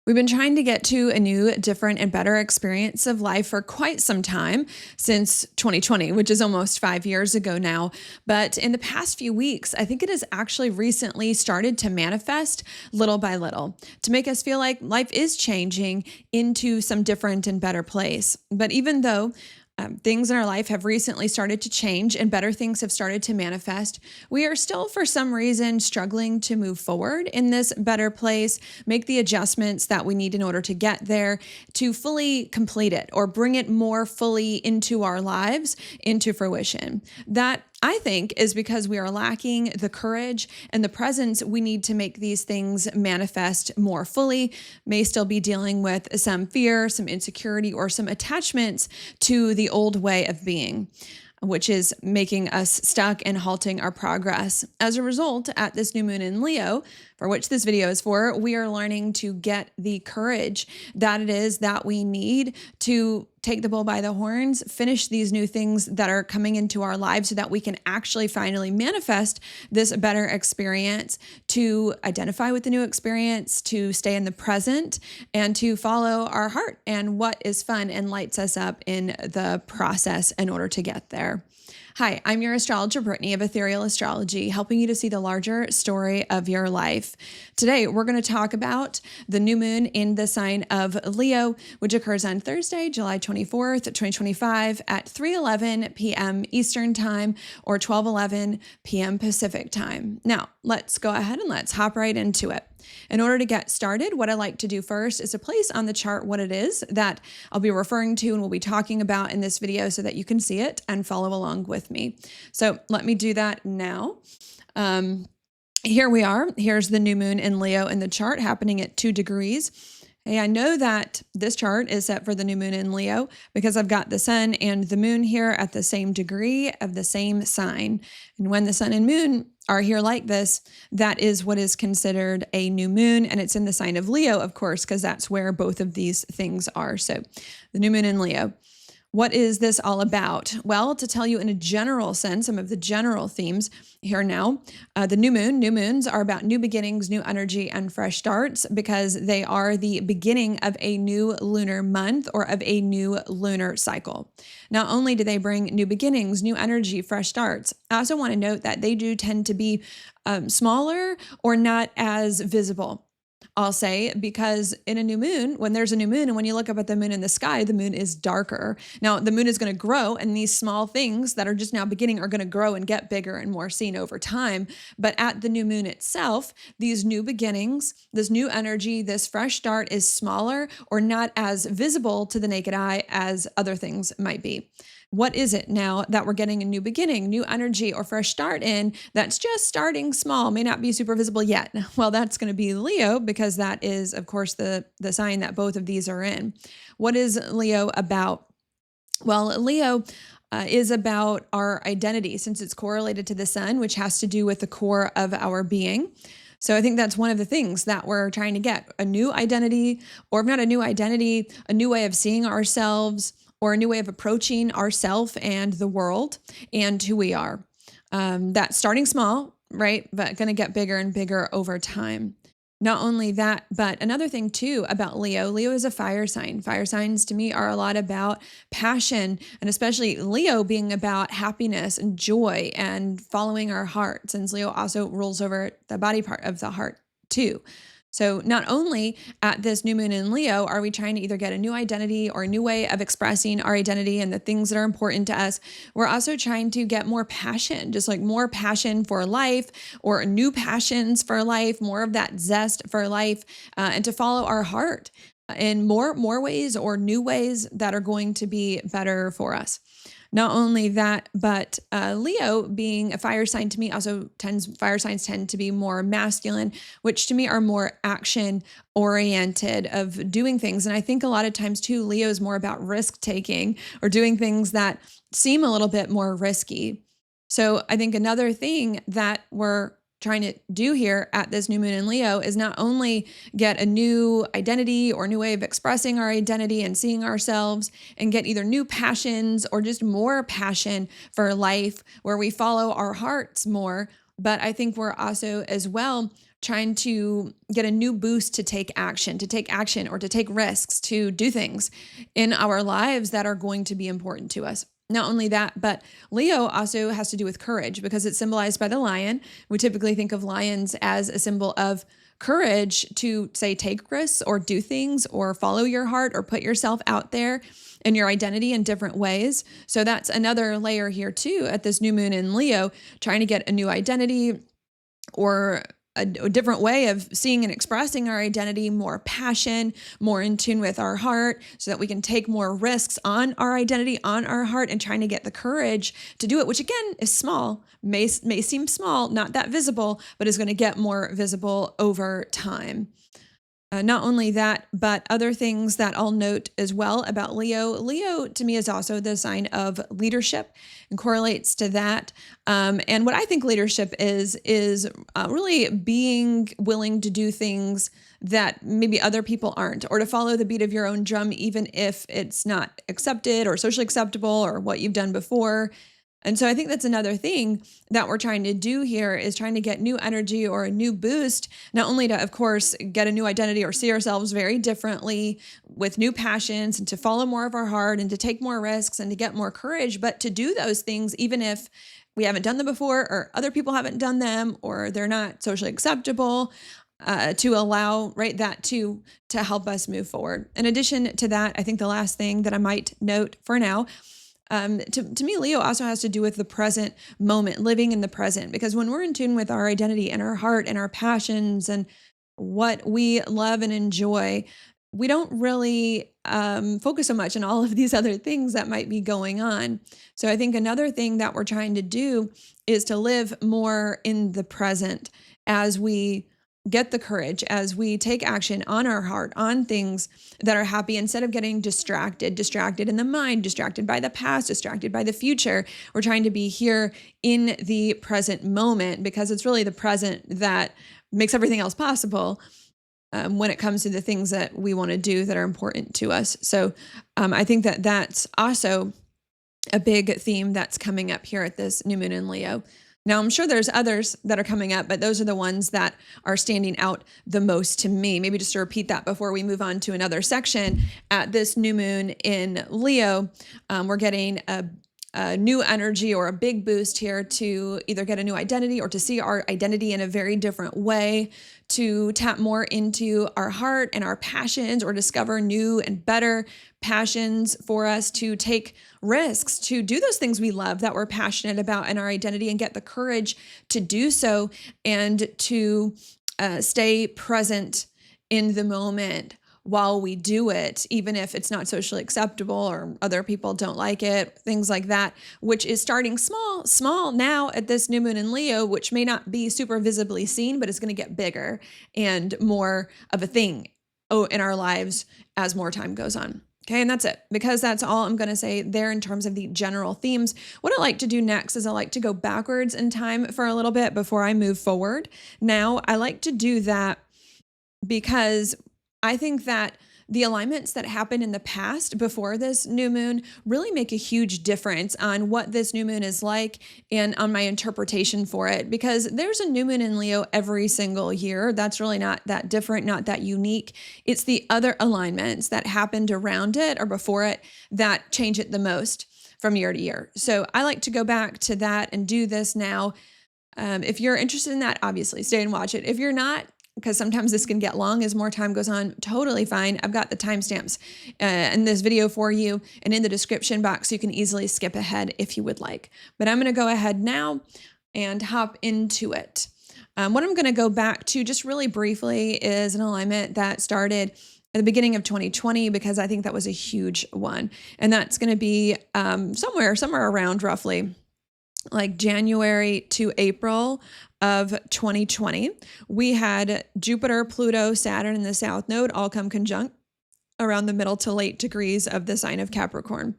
We've been trying to get to a new, different, and better experience of life for quite some time since 2020, which is almost 5 years ago now. But in the past few weeks, I think it has actually recently started to manifest little by little to make us feel like life is changing into some different and better place. But even though things in our life have recently started to change and better things have started to manifest, we are still, for some reason, struggling to move forward in this better place, make the adjustments that we need in order to get there, to fully complete it or bring it more fully into our lives, into fruition. That I think is because we are lacking the courage and the presence we need to make these things manifest more fully, may still be dealing with some fear, some insecurity, or some attachments to the old way of being, which is making us stuck and halting our progress. As a result, at this new moon in Leo, for which this video is for, we are learning to get the courage that it is that we need to take the bull by the horns, finish these new things that are coming into our lives so that we can actually finally manifest this better experience, to identify with the new experience, to stay in the present, and to follow our heart and what is fun and lights us up in the process in order to get there. Hi, I'm your astrologer, Brittany of Ethereal Astrology, helping you to see the larger story of your life. Today, we're going to talk about the new moon in the sign of Leo, which occurs on Thursday, July 24th, 2025 at 3:11 p.m. Eastern Time or 12:11 p.m. Pacific Time. Now, let's go ahead and let's hop right into it. In order to get started, what I like to do first is to place on the chart what it is that I'll be referring to and we'll be talking about in this video so that you can see it and follow along with me. So let me do that now. Here we are. Here's the new moon in Leo in the chart happening at 2 degrees. Hey, I know that this chart is set for the new moon in Leo because I've got the sun and the moon here at the same degree of the same sign. And when the sun and moon are here like this, that is what is considered a new moon. And it's in the sign of Leo, of course, because that's where both of these things are. So the new moon in Leo. What is this all about? Well, to tell you in a general sense, some of the general themes here now, the new moons are about new beginnings, new energy, and fresh starts because they are the beginning of a new lunar month or of a new lunar cycle. Not only do they bring new beginnings, new energy, fresh starts, I also want to note that they do tend to be smaller or not as visible. I'll say, because in a new moon, when there's a new moon and when you look up at the moon in the sky, the moon is darker. Now, the moon is going to grow and these small things that are just now beginning are going to grow and get bigger and more seen over time. But at the new moon itself, these new beginnings, this new energy, this fresh start is smaller or not as visible to the naked eye as other things might be. What is it now that we're getting a new beginning, new energy, or fresh start in that's just starting small, may not be super visible yet? Well, that's going to be Leo because that is, of course, the sign that both of these are in. What is Leo about? Well, Leo is about our identity since it's correlated to the sun, which has to do with the core of our being. So I think that's one of the things that we're trying to get, a new identity, or if not a new identity, a new way of seeing ourselves, or a new way of approaching ourself and the world and who we are. That's starting small, right? But going to get bigger and bigger over time. Not only that, but another thing too about Leo is a fire sign. Fire signs to me are a lot about passion, and especially Leo being about happiness and joy and following our heart, since Leo also rules over the body part of the heart too. So not only at this new moon in Leo are we trying to either get a new identity or a new way of expressing our identity and the things that are important to us, we're also trying to get more passion, just like more passion for life or new passions for life, more of that zest for life, and to follow our heart in more ways or new ways that are going to be better for us. Not only that, but Leo being a fire sign to me fire signs tend to be more masculine, which to me are more action oriented of doing things. And I think a lot of times too, Leo is more about risk taking or doing things that seem a little bit more risky. So I think another thing that we're trying to do here at this new moon in Leo is not only get a new identity or new way of expressing our identity and seeing ourselves and get either new passions or just more passion for life where we follow our hearts more, but I think we're also as well trying to get a new boost to take action or to take risks, to do things in our lives that are going to be important to us. Not only that, but Leo also has to do with courage because it's symbolized by the lion. We typically think of lions as a symbol of courage to say take risks or do things or follow your heart or put yourself out there and your identity in different ways. So that's another layer here too at this new moon in Leo, trying to get a new identity or a different way of seeing and expressing our identity, more passion, more in tune with our heart, so that we can take more risks on our identity, on our heart, and trying to get the courage to do it, which again is small, may seem small, not that visible, but is going to get more visible over time. Not only that, but other things that I'll note as well about Leo. Leo to me is also the sign of leadership and correlates to that. And what I think leadership is really being willing to do things that maybe other people aren't, or to follow the beat of your own drum, even if it's not accepted or socially acceptable or what you've done before. And so I think that's another thing that we're trying to do here is trying to get new energy or a new boost, not only to, of course, get a new identity or see ourselves very differently with new passions and to follow more of our heart and to take more risks and to get more courage, but to do those things even if we haven't done them before or other people haven't done them or they're not socially acceptable. To allow that to help us move forward. In addition to that, I think the last thing that I might note for now, to me, Leo also has to do with the present moment, living in the present, because when we're in tune with our identity and our heart and our passions and what we love and enjoy, we don't really focus so much on all of these other things that might be going on. So I think another thing that we're trying to do is to live more in the present as we get the courage, as we take action on our heart, on things that are happy, instead of getting distracted in the mind, distracted by the past, distracted by the future. We're trying to be here in the present moment because it's really the present that makes everything else possible when it comes to the things that we want to do that are important to us. So I think that that's also a big theme that's coming up here at this new moon in Leo. Now, I'm sure there's others that are coming up, but those are the ones that are standing out the most to me. Maybe just to repeat that before we move on to another section. At this new moon in Leo, we're getting a new energy or a big boost here to either get a new identity or to see our identity in a very different way, to tap more into our heart and our passions or discover new and better passions for us, to take risks, to do those things we love that we're passionate about in our identity and get the courage to do so, and to stay present in the moment while we do it, even if it's not socially acceptable or other people don't like it, things like that, which is starting small now at this new moon in Leo, which may not be super visibly seen, but it's going to get bigger and more of a thing in our lives as more time goes on. Okay, and that's it, because that's all I'm going to say there in terms of the general themes. What I like to do next is I like to go backwards in time for a little bit before I move forward. Now, I like to do that because I think that the alignments that happened in the past before this new moon really make a huge difference on what this new moon is like and on my interpretation for it, because there's a new moon in Leo every single year. That's really not that different, not that unique. It's the other alignments that happened around it or before it that change it the most from year to year. So I like to go back to that and do this now. If you're interested in that, obviously stay and watch it. If you're not, because sometimes this can get long as more time goes on, totally fine. I've got the timestamps in this video for you and in the description box, so you can easily skip ahead if you would like. But I'm going to go ahead now and hop into it. What I'm going to go back to just really briefly is an alignment that started at the beginning of 2020, because I think that was a huge one. And that's going to be somewhere around roughly like January to April of 2020. We had Jupiter, Pluto, Saturn, and the South Node all come conjunct around the middle to late degrees of the sign of Capricorn.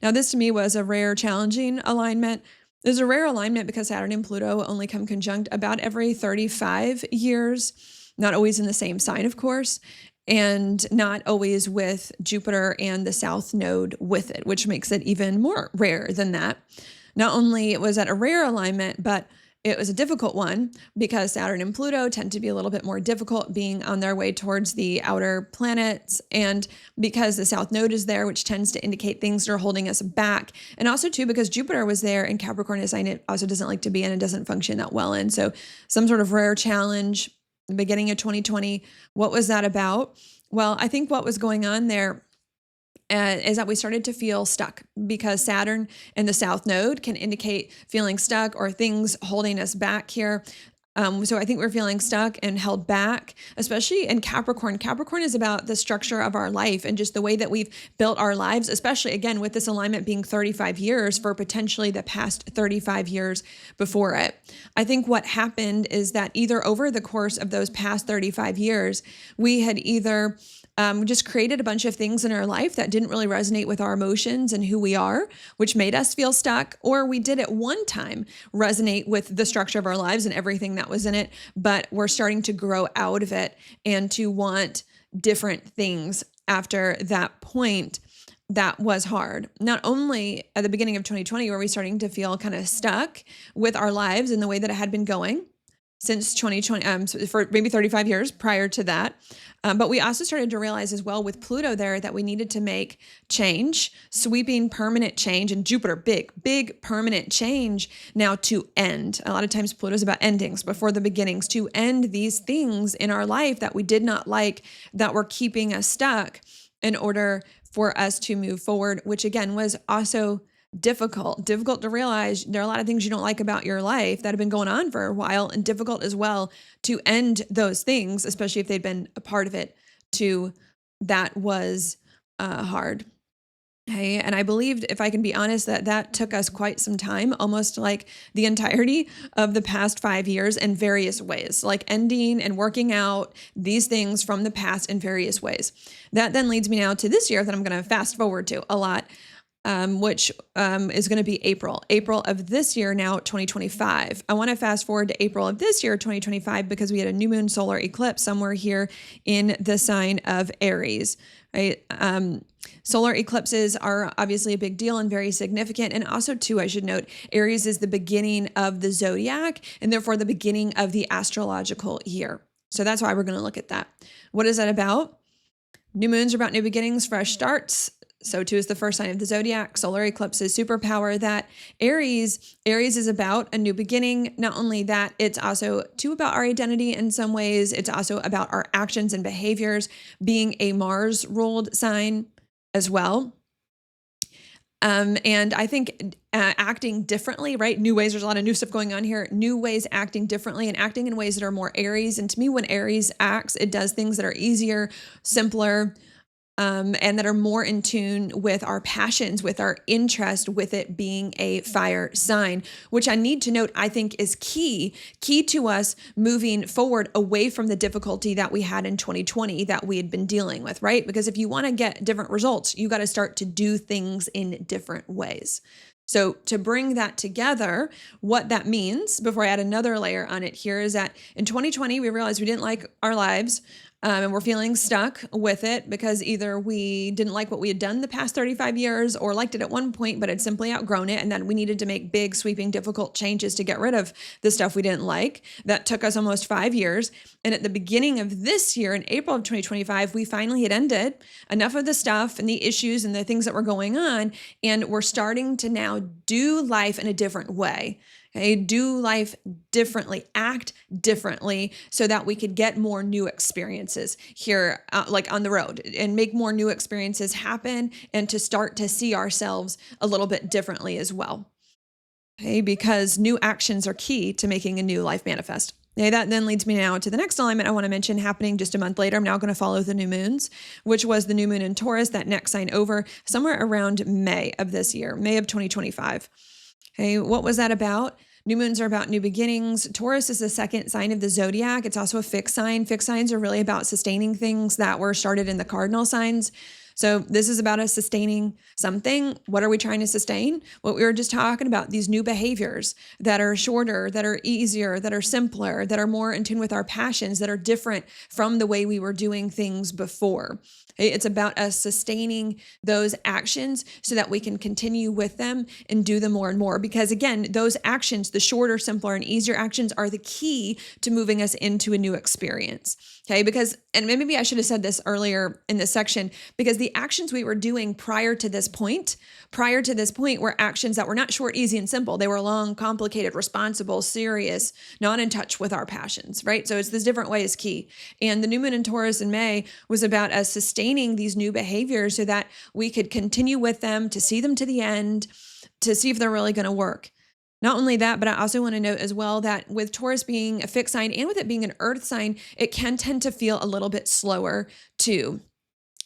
Now, this to me was a rare, challenging alignment. There's a rare alignment because Saturn and Pluto only come conjunct about every 35 years, not always in the same sign, of course, and not always with Jupiter and the South Node with it, which makes it even more rare than that. Not only was that a rare alignment, but It was a difficult one because Saturn and Pluto tend to be a little bit more difficult being on their way towards the outer planets. And because the South Node is there, which tends to indicate things that are holding us back. And also, too, because Jupiter was there in Capricorn, a sign it also doesn't like to be in and doesn't function that well in. So some sort of rare challenge, the beginning of 2020. What was that about? Well, I think what was going on there is that we started to feel stuck because Saturn and the South Node can indicate feeling stuck or things holding us back here. So I think we're feeling stuck and held back, especially in Capricorn. Capricorn is about the structure of our life and just the way that we've built our lives, especially again with this alignment being 35 years for potentially the past 35 years before it. I think what happened is that either over the course of those past 35 years, we had either just created a bunch of things in our life that didn't really resonate with our emotions and who we are, which made us feel stuck, or we did at one time resonate with the structure of our lives and everything that was in it, but we're starting to grow out of it and to want different things after that point. That was hard. Not only at the beginning of 2020 were we starting to feel kind of stuck with our lives and the way that it had been going since 2020, for maybe 35 years prior to that. But we also started to realize as well with Pluto there that we needed to make change, sweeping permanent change, and Jupiter, big permanent change now to end. A lot of times Pluto's about endings before the beginnings, to end these things in our life that we did not like, that were keeping us stuck in order for us to move forward, which again was also difficult to realize there are a lot of things you don't like about your life that have been going on for a while, and difficult as well to end those things, especially if they'd been a part of it too. That was hard. Okay. And I believed, if I can be honest, that took us quite some time, almost like the entirety of the past 5 years in various ways, like ending and working out these things from the past in various ways. That then leads me now to this year that I'm going to fast forward to a lot. Which is going to be April of this year, now 2025. I want to fast forward to April of this year, 2025, because we had a new moon solar eclipse somewhere here in the sign of Aries, right? Solar eclipses are obviously a big deal and very significant. And also too, I should note, Aries is the beginning of the zodiac and therefore the beginning of the astrological year. So that's why we're going to look at that. What is that about? New moons are about new beginnings, fresh starts. So too is the first sign of the zodiac. Solar eclipses superpower that. Aries is about a new beginning. Not only that, it's also too about our identity in some ways. It's also about our actions and behaviors, being a Mars ruled sign as well. And I think acting differently, right? New ways, there's a lot of new stuff going on here. New ways acting differently and acting in ways that are more Aries. And to me, when Aries acts, it does things that are easier, simpler, and that are more in tune with our passions, with our interest, with it being a fire sign, which I need to note, I think is key to us moving forward away from the difficulty that we had in 2020 that we had been dealing with, right? Because if you want to get different results, you got to start to do things in different ways. So to bring that together, what that means, before I add another layer on it here, is that in 2020, we realized we didn't like our lives. And we're feeling stuck with it because either we didn't like what we had done the past 35 years or liked it at one point, but had simply outgrown it. And then we needed to make big, sweeping, difficult changes to get rid of the stuff we didn't like. That took us almost 5 years. And at the beginning of this year, in April of 2025, we finally had ended enough of the stuff and the issues and the things that were going on. And we're starting to now do life in a different way. Okay, do life differently, act differently so that we could get more new experiences here, like on the road, and make more new experiences happen and to start to see ourselves a little bit differently as well. Okay, because new actions are key to making a new life manifest. Okay, that then leads me now to the next alignment I want to mention happening just a month later. I'm now going to follow the new moons, which was the new moon in Taurus, that next sign over, somewhere around May of this year, May of 2025. Okay, what was that about? New moons are about new beginnings. Taurus is the second sign of the zodiac. It's also a fixed sign. Fixed signs are really about sustaining things that were started in the cardinal signs. So this is about us sustaining something. What are we trying to sustain? What we were just talking about, these new behaviors that are shorter, that are easier, that are simpler, that are more in tune with our passions, that are different from the way we were doing things before. It's about us sustaining those actions so that we can continue with them and do them more and more. Because again, those actions, the shorter, simpler, and easier actions are the key to moving us into a new experience. Okay, because, and maybe I should have said this earlier in this section, because the actions we were doing prior to this point were actions that were not short, easy, and simple. They were long, complicated, responsible, serious, not in touch with our passions, right? So it's this different way is key. And the new moon in Taurus in May was about us sustaining these new behaviors so that we could continue with them, to see them to the end, to see if they're really going to work. Not only that, but I also want to note as well that with Taurus being a fixed sign and with it being an earth sign, it can tend to feel a little bit slower too.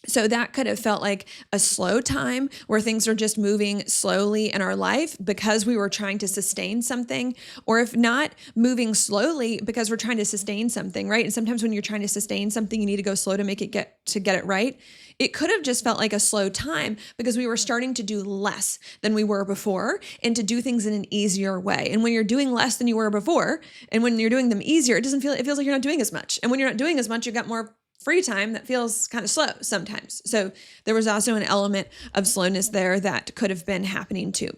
So that could have felt like a slow time where things are just moving slowly in our life because we were trying to sustain something, or if not moving slowly because we're trying to sustain something, right? And sometimes when you're trying to sustain something, you need to go slow to get it right. It could have just felt like a slow time because we were starting to do less than we were before and to do things in an easier way. And when you're doing less than you were before, and when you're doing them easier, it feels like you're not doing as much. And when you're not doing as much, you've got more free time that feels kind of slow sometimes. So there was also an element of slowness there that could have been happening too.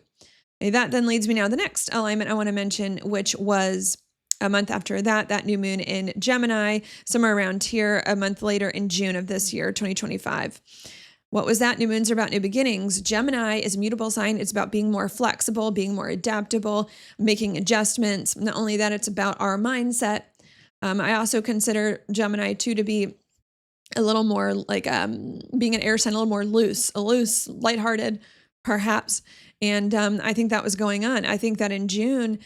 That then leads me now to the next alignment I want to mention, which was a month after that new moon in Gemini, somewhere around here, a month later in June of this year, 2025. What was that? New moons are about new beginnings. Gemini is a mutable sign. It's about being more flexible, being more adaptable, making adjustments. Not only that, it's about our mindset. I also consider Gemini too to be a little more like being an air sign, a little more loose, lighthearted, perhaps. And I think that was going on. I think that in June,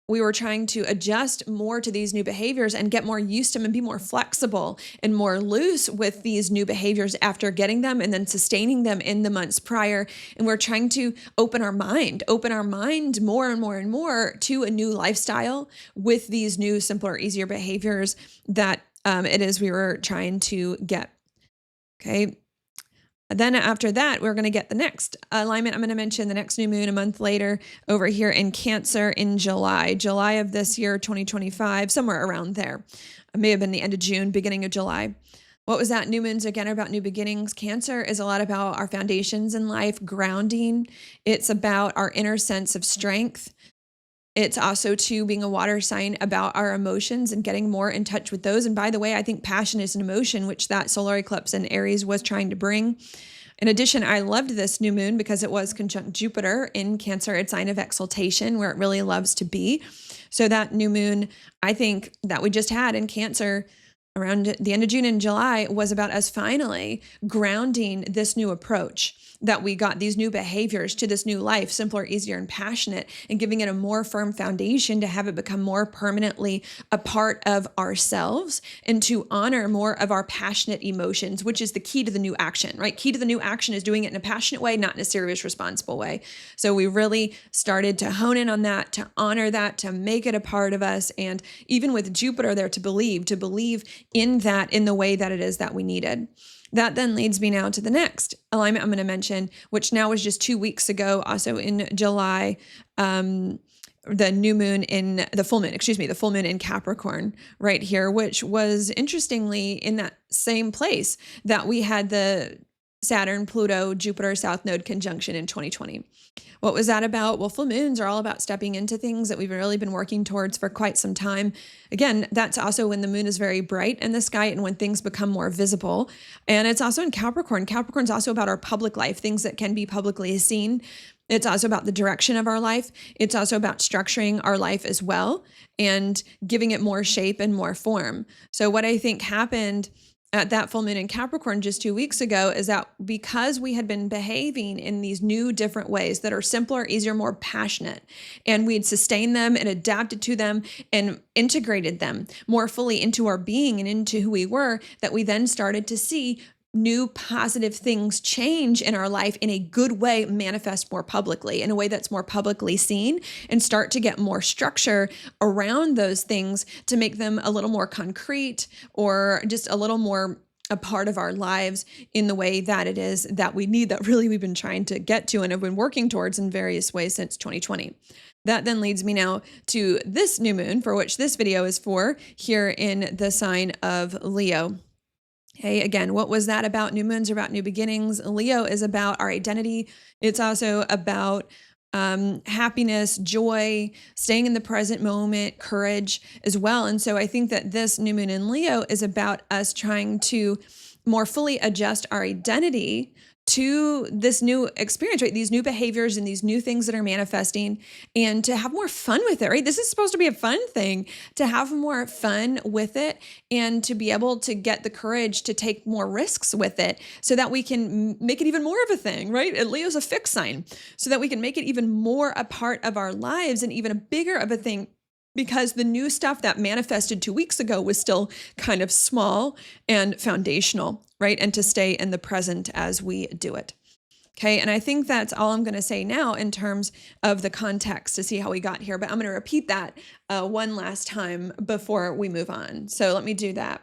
we were trying to adjust more to these new behaviors and get more used to them and be more flexible and more loose with these new behaviors after getting them and then sustaining them in the months prior. And we're trying to open our mind more and more and more to a new lifestyle with these new, simpler, easier behaviors that it is we were trying to get. Okay. Then after that, we're going to get the next alignment. I'm going to mention the next new moon a month later over here in Cancer in July of this year, 2025, somewhere around there. It may have been the end of June, beginning of July. What was that? New moons again are about new beginnings. Cancer is a lot about our foundations in life, grounding. It's about our inner sense of strength. It's also too being a water sign about our emotions and getting more in touch with those. And by the way, I think passion is an emotion, which that solar eclipse in Aries was trying to bring. In addition, I loved this new moon because it was conjunct Jupiter in Cancer, its sign of exaltation, where it really loves to be. So that new moon, I think that we just had in Cancer around the end of June and July was about us finally grounding this new approach that we got, these new behaviors to this new life, simpler, easier, and passionate, and giving it a more firm foundation to have it become more permanently a part of ourselves and to honor more of our passionate emotions, which is the key to the new action, right? Key to the new action is doing it in a passionate way, not in a serious, responsible way. So we really started to hone in on that, to honor that, to make it a part of us. And even with Jupiter there, to believe in that in the way that it is that we needed. That then leads me now to the next alignment I'm going to mention, which now was just 2 weeks ago, also in July, the full moon in Capricorn right here, which was interestingly in that same place that we had the Saturn, Pluto, Jupiter, South Node conjunction in 2020. What was that about? Well, full moons are all about stepping into things that we've really been working towards for quite some time. Again, that's also when the moon is very bright in the sky and when things become more visible. And it's also in Capricorn. Capricorn's also about our public life, things that can be publicly seen. It's also about the direction of our life. It's also about structuring our life as well and giving it more shape and more form. So what I think happened at that full moon in Capricorn just 2 weeks ago is that because we had been behaving in these new different ways that are simpler, easier, more passionate, and we'd sustained them and adapted to them and integrated them more fully into our being and into who we were, that we then started to see new positive things change in our life in a good way, manifest more publicly, in a way that's more publicly seen, and start to get more structure around those things to make them a little more concrete or just a little more a part of our lives in the way that it is that we need, that really we've been trying to get to and have been working towards in various ways since 2020. That then leads me now to this new moon, for which this video is for, here in the sign of Leo. Hey, again, what was that about? New moons are about new beginnings. Leo is about our identity. It's also about happiness, joy, staying in the present moment, courage as well. And so I think that this new moon in Leo is about us trying to more fully adjust our identity to this new experience, right? These new behaviors and these new things that are manifesting, and to have more fun with it, right? This is supposed to be a fun thing, to have more fun with it and to be able to get the courage to take more risks with it so that we can make it even more of a thing, right? And Leo's a fixed sign, so that we can make it even more a part of our lives and even a bigger of a thing, because the new stuff that manifested 2 weeks ago was still kind of small and foundational, right? And to stay in the present as we do it. Okay. And I think that's all I'm going to say now in terms of the context to see how we got here. But I'm going to repeat that one last time before we move on. So let me do that.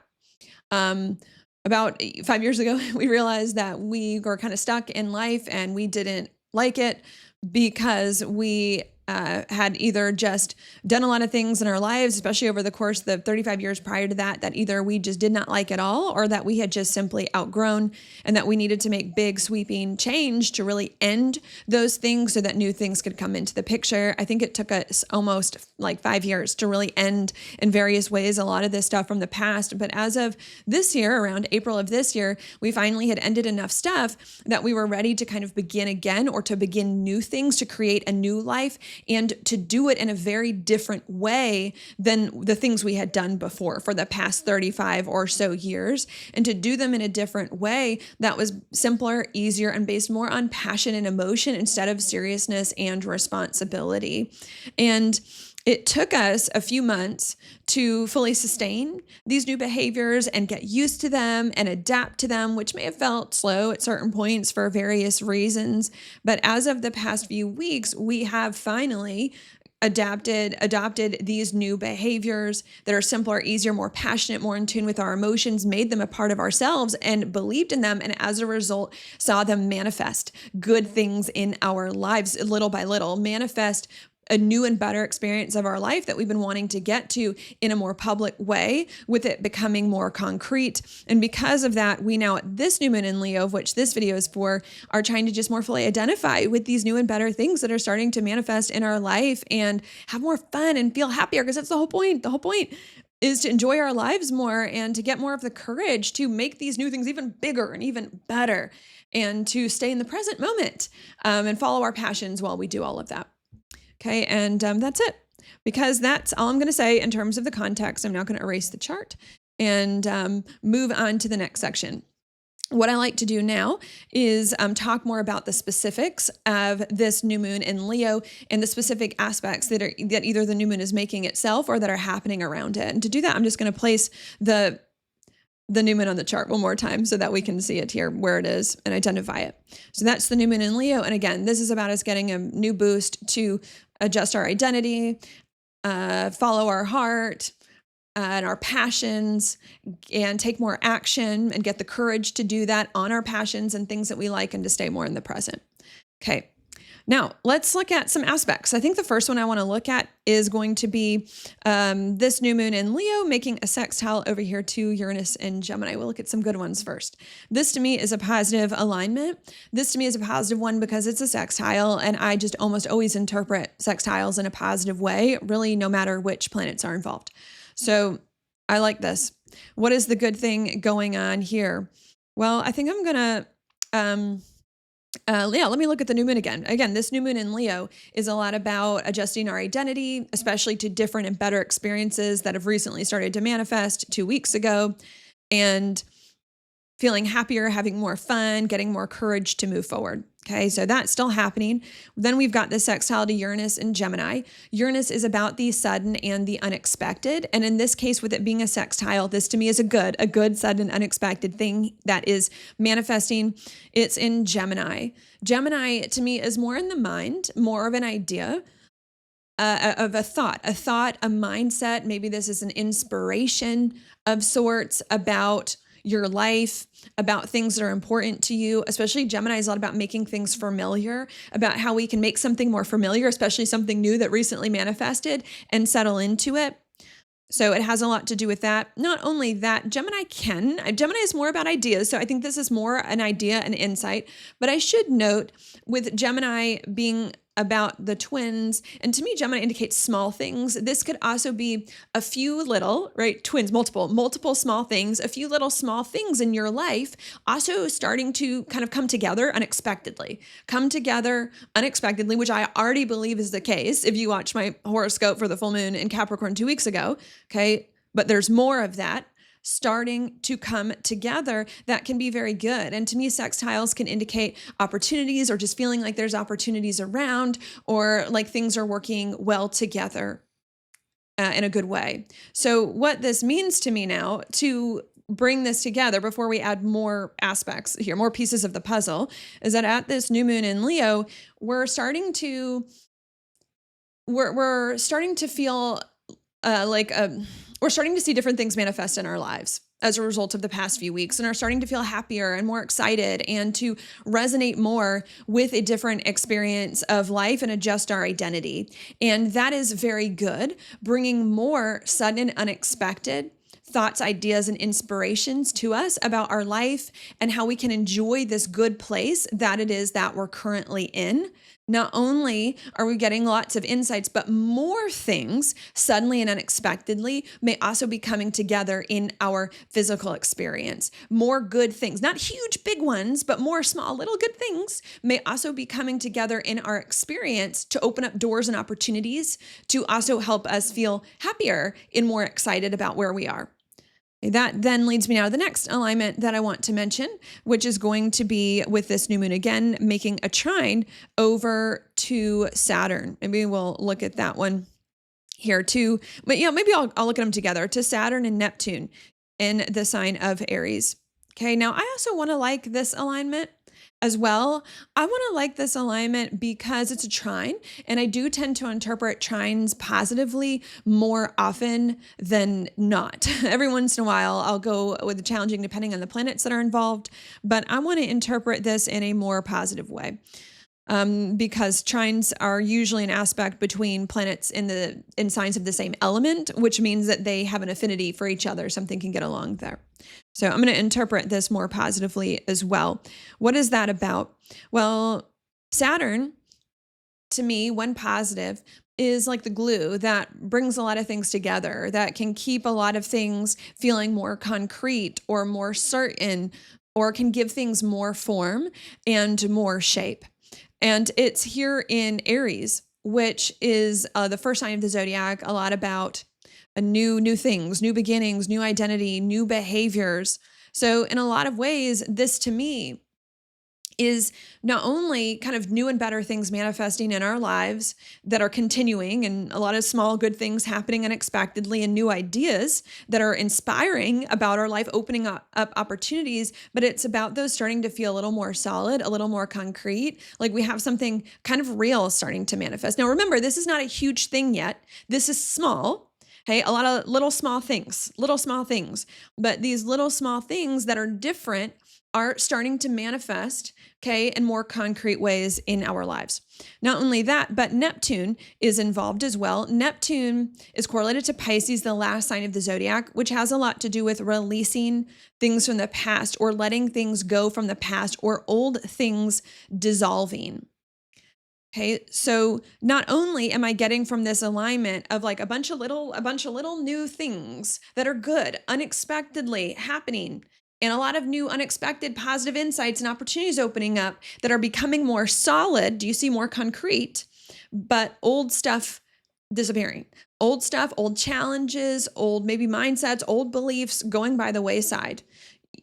About 5 years ago, we realized that we were kind of stuck in life and we didn't like it because we had either just done a lot of things in our lives, especially over the course of the 35 years prior to that, that either we just did not like at all, or that we had just simply outgrown, and that we needed to make big sweeping change to really end those things so that new things could come into the picture. I think it took us almost like 5 years to really end in various ways a lot of this stuff from the past. But as of this year, around April of this year, we finally had ended enough stuff that we were ready to kind of begin again, or to begin new things, to create a new life, and to do it in a very different way than the things we had done before for the past 35 or so years, and to do them in a different way that was simpler, easier, and based more on passion and emotion instead of seriousness and responsibility. And it took us a few months to fully sustain these new behaviors and get used to them and adapt to them, which may have felt slow at certain points for various reasons. But as of the past few weeks, we have finally adopted these new behaviors that are simpler, easier, more passionate, more in tune with our emotions, made them a part of ourselves and believed in them. And as a result, saw them manifest good things in our lives little by little, manifest a new and better experience of our life that we've been wanting to get to in a more public way, with it becoming more concrete. And because of that, we now at this new moon in Leo, of which this video is for, are trying to just more fully identify with these new and better things that are starting to manifest in our life and have more fun and feel happier, because that's the whole point. The whole point is to enjoy our lives more and to get more of the courage to make these new things even bigger and even better, and to stay in the present moment and follow our passions while we do all of that. Okay, and that's it, because that's all I'm going to say in terms of the context. I'm now going to erase the chart and move on to the next section. What I like to do now is talk more about the specifics of this new moon in Leo and the specific aspects that either the new moon is making itself or that are happening around it. And to do that, I'm just going to place the new moon on the chart one more time so that we can see it here where it is and identify it. So that's the new moon in Leo. And again, this is about us getting a new boost to adjust our identity, follow our heart and our passions, and take more action and get the courage to do that on our passions and things that we like, and to stay more in the present. Okay. Now, let's look at some aspects. I think the first one I want to look at is going to be this new moon in Leo making a sextile over here to Uranus and Gemini. We'll look at some good ones first. This to me is a positive alignment. This to me is a positive one because it's a sextile, and I just almost always interpret sextiles in a positive way, really, no matter which planets are involved. So I like this. What is the good thing going on here? Well, I think I'm going to... let me look at the new moon again. Again, this new moon in Leo is a lot about adjusting our identity, especially to different and better experiences that have recently started to manifest 2 weeks ago, and feeling happier, having more fun, getting more courage to move forward. Okay, so that's still happening. Then we've got the sextile to Uranus and Gemini. Uranus is about the sudden and the unexpected. And in this case, with it being a sextile, this to me is a good, sudden, unexpected thing that is manifesting. It's in Gemini. Gemini to me is more in the mind, more of an idea, of a thought, a mindset. Maybe this is an inspiration of sorts about your life, about things that are important to you. Especially Gemini is a lot about making things familiar, about how we can make something more familiar, especially something new that recently manifested, and settle into it. So it has a lot to do with that. Not only that, Gemini is more about ideas. So I think this is more an idea and insight. But I should note, with Gemini being about the twins, and to me, Gemini indicates small things. This could also be a few little, right? Twins, multiple small things, a few little small things in your life also starting to kind of come together unexpectedly, which I already believe is the case if you watch my horoscope for the full moon in Capricorn 2 weeks ago. Okay. But there's more of that starting to come together that can be very good. And to me, sextiles can indicate opportunities, or just feeling like there's opportunities around, or like things are working well together in a good way. So what this means to me now, to bring this together before we add more aspects here, more pieces of the puzzle, is that at this new moon in Leo, we're starting to feel we're starting to see different things manifest in our lives as a result of the past few weeks, and are starting to feel happier and more excited, and to resonate more with a different experience of life and adjust our identity. And that is very good, bringing more sudden, unexpected thoughts, ideas, and inspirations to us about our life and how we can enjoy this good place that it is that we're currently in. Not only are we getting lots of insights, but more things suddenly and unexpectedly may also be coming together in our physical experience. More good things, not huge, big ones, but more small, little good things may also be coming together in our experience to open up doors and opportunities to also help us feel happier and more excited about where we are. That then leads me now to the next alignment that I want to mention, which is going to be with this new moon again, making a trine over to Saturn. Maybe we'll look at that one here too. But maybe I'll look at them together, to Saturn and Neptune in the sign of Aries. Okay, now I also want to like this alignment as well. I want to like this alignment because it's a trine, and I do tend to interpret trines positively more often than not. Every once in a while, I'll go with the challenging depending on the planets that are involved, but I want to interpret this in a more positive way. Because trines are usually an aspect between planets in signs of the same element, which means that they have an affinity for each other. Something can get along there. So I'm going to interpret this more positively as well. What is that about? Well, Saturn, to me, when positive, is like the glue that brings a lot of things together, that can keep a lot of things feeling more concrete or more certain, or can give things more form and more shape. And it's here in Aries, which is the first sign of the zodiac, a lot about new things, new beginnings, new identity, new behaviors. So in a lot of ways, this to me is not only kind of new and better things manifesting in our lives that are continuing, and a lot of small good things happening unexpectedly, and new ideas that are inspiring about our life, opening up opportunities, but it's about those starting to feel a little more solid, a little more concrete, like we have something kind of real starting to manifest. Now, remember, this is not a huge thing yet. This is small. Hey, a lot of little small things, but these little small things that are different are starting to manifest, okay, in more concrete ways in our lives. Not only that, but Neptune is involved as well. Neptune is correlated to Pisces, the last sign of the zodiac, which has a lot to do with releasing things from the past, or letting things go from the past, or old things dissolving. Okay, so not only am I getting from this alignment of like a bunch of little new things that are good, unexpectedly happening, and a lot of new unexpected positive insights and opportunities opening up that are becoming more solid. Do you see more concrete? But old stuff disappearing. Old stuff, old challenges, old maybe mindsets, old beliefs going by the wayside,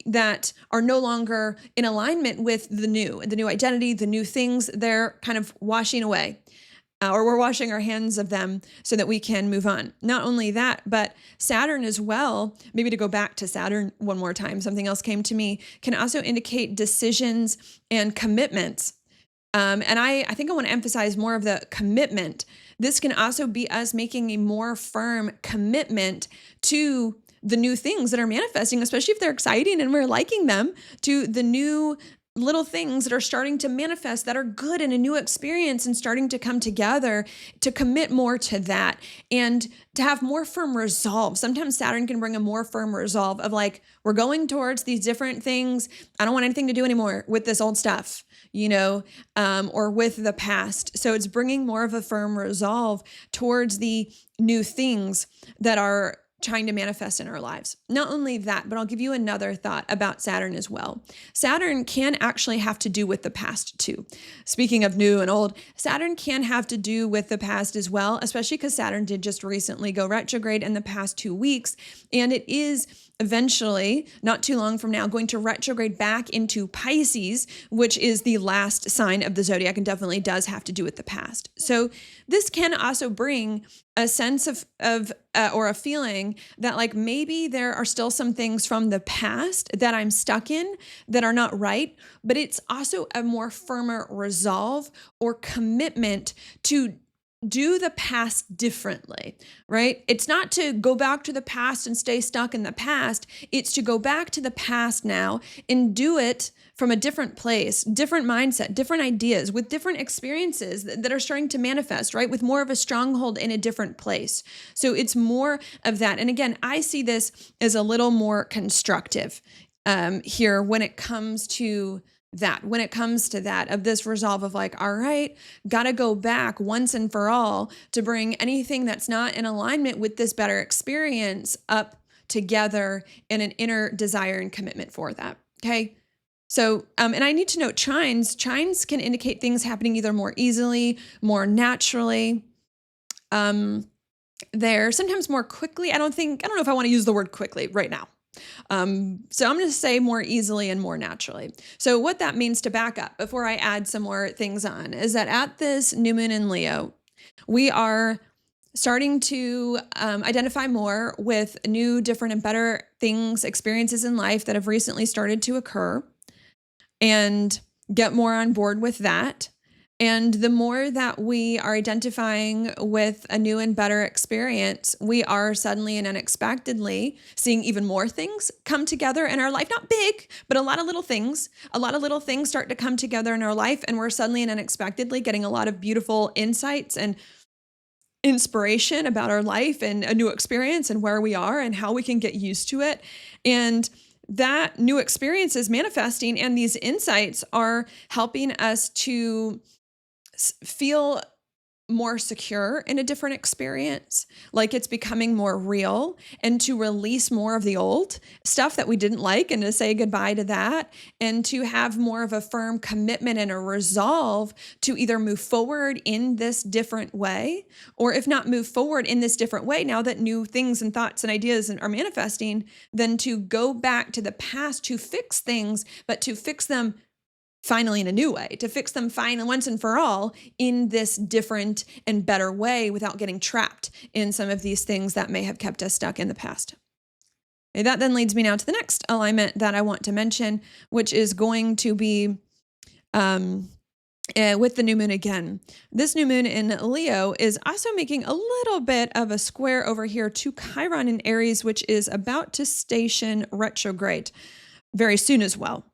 that are no longer in alignment with the new identity, the new things. They're kind of washing away, or we're washing our hands of them so that we can move on. Not only that, but Saturn as well, maybe to go back to Saturn one more time, something else came to me, can also indicate decisions and commitments. And I think I want to emphasize more of the commitment. This can also be us making a more firm commitment to the new things that are manifesting, especially if they're exciting and we're liking them, to the new little things that are starting to manifest that are good in a new experience and starting to come together, to commit more to that and to have more firm resolve. Sometimes Saturn can bring a more firm resolve of like, we're going towards these different things. I don't want anything to do anymore with this old stuff, or with the past. So it's bringing more of a firm resolve towards the new things that are trying to manifest in our lives. Not only that, but I'll give you another thought about Saturn as well. Saturn can actually have to do with the past too. Speaking of new and old, Saturn can have to do with the past as well, especially because Saturn did just recently go retrograde in the past 2 weeks. And it is eventually, not too long from now, going to retrograde back into Pisces, which is the last sign of the zodiac and definitely does have to do with the past. So this can also bring a sense of or a feeling that like maybe there are still some things from the past that I'm stuck in that are not right, but it's also a more firmer resolve or commitment to do the past differently, right? It's not to go back to the past and stay stuck in the past. It's to go back to the past now and do it from a different place, different mindset, different ideas, with different experiences that are starting to manifest, right? With more of a stronghold in a different place. So it's more of that. And again, I see this as a little more constructive here when it comes to that, of this resolve of like, all right, got to go back once and for all to bring anything that's not in alignment with this better experience up together in an inner desire and commitment for that. Okay. So, and I need to note trines can indicate things happening either more easily, more naturally. They're sometimes more quickly. I don't know if I want to use the word quickly right now. So I'm going to say more easily and more naturally. So what that means, to back up before I add some more things on, is that at this new moon in Leo, we are starting to identify more with new, different, and better things, experiences in life that have recently started to occur, and get more on board with that. And the more that we are identifying with a new and better experience, we are suddenly and unexpectedly seeing even more things come together in our life. Not big, but a lot of little things. A lot of little things start to come together in our life, and we're suddenly and unexpectedly getting a lot of beautiful insights and inspiration about our life and a new experience and where we are and how we can get used to it. And that new experience is manifesting, and these insights are helping us to feel more secure in a different experience, like it's becoming more real, and to release more of the old stuff that we didn't like and to say goodbye to that, and to have more of a firm commitment and a resolve to either move forward in this different way, or if not move forward in this different way, now that new things and thoughts and ideas are manifesting, then to go back to the past to fix things, but to fix them finally in a new way, to fix them finally once and for all in this different and better way without getting trapped in some of these things that may have kept us stuck in the past. Okay, that then leads me now to the next alignment that I want to mention, which is going to be with the new moon again. This new moon in Leo is also making a little bit of a square over here to Chiron in Aries, which is about to station retrograde very soon as well.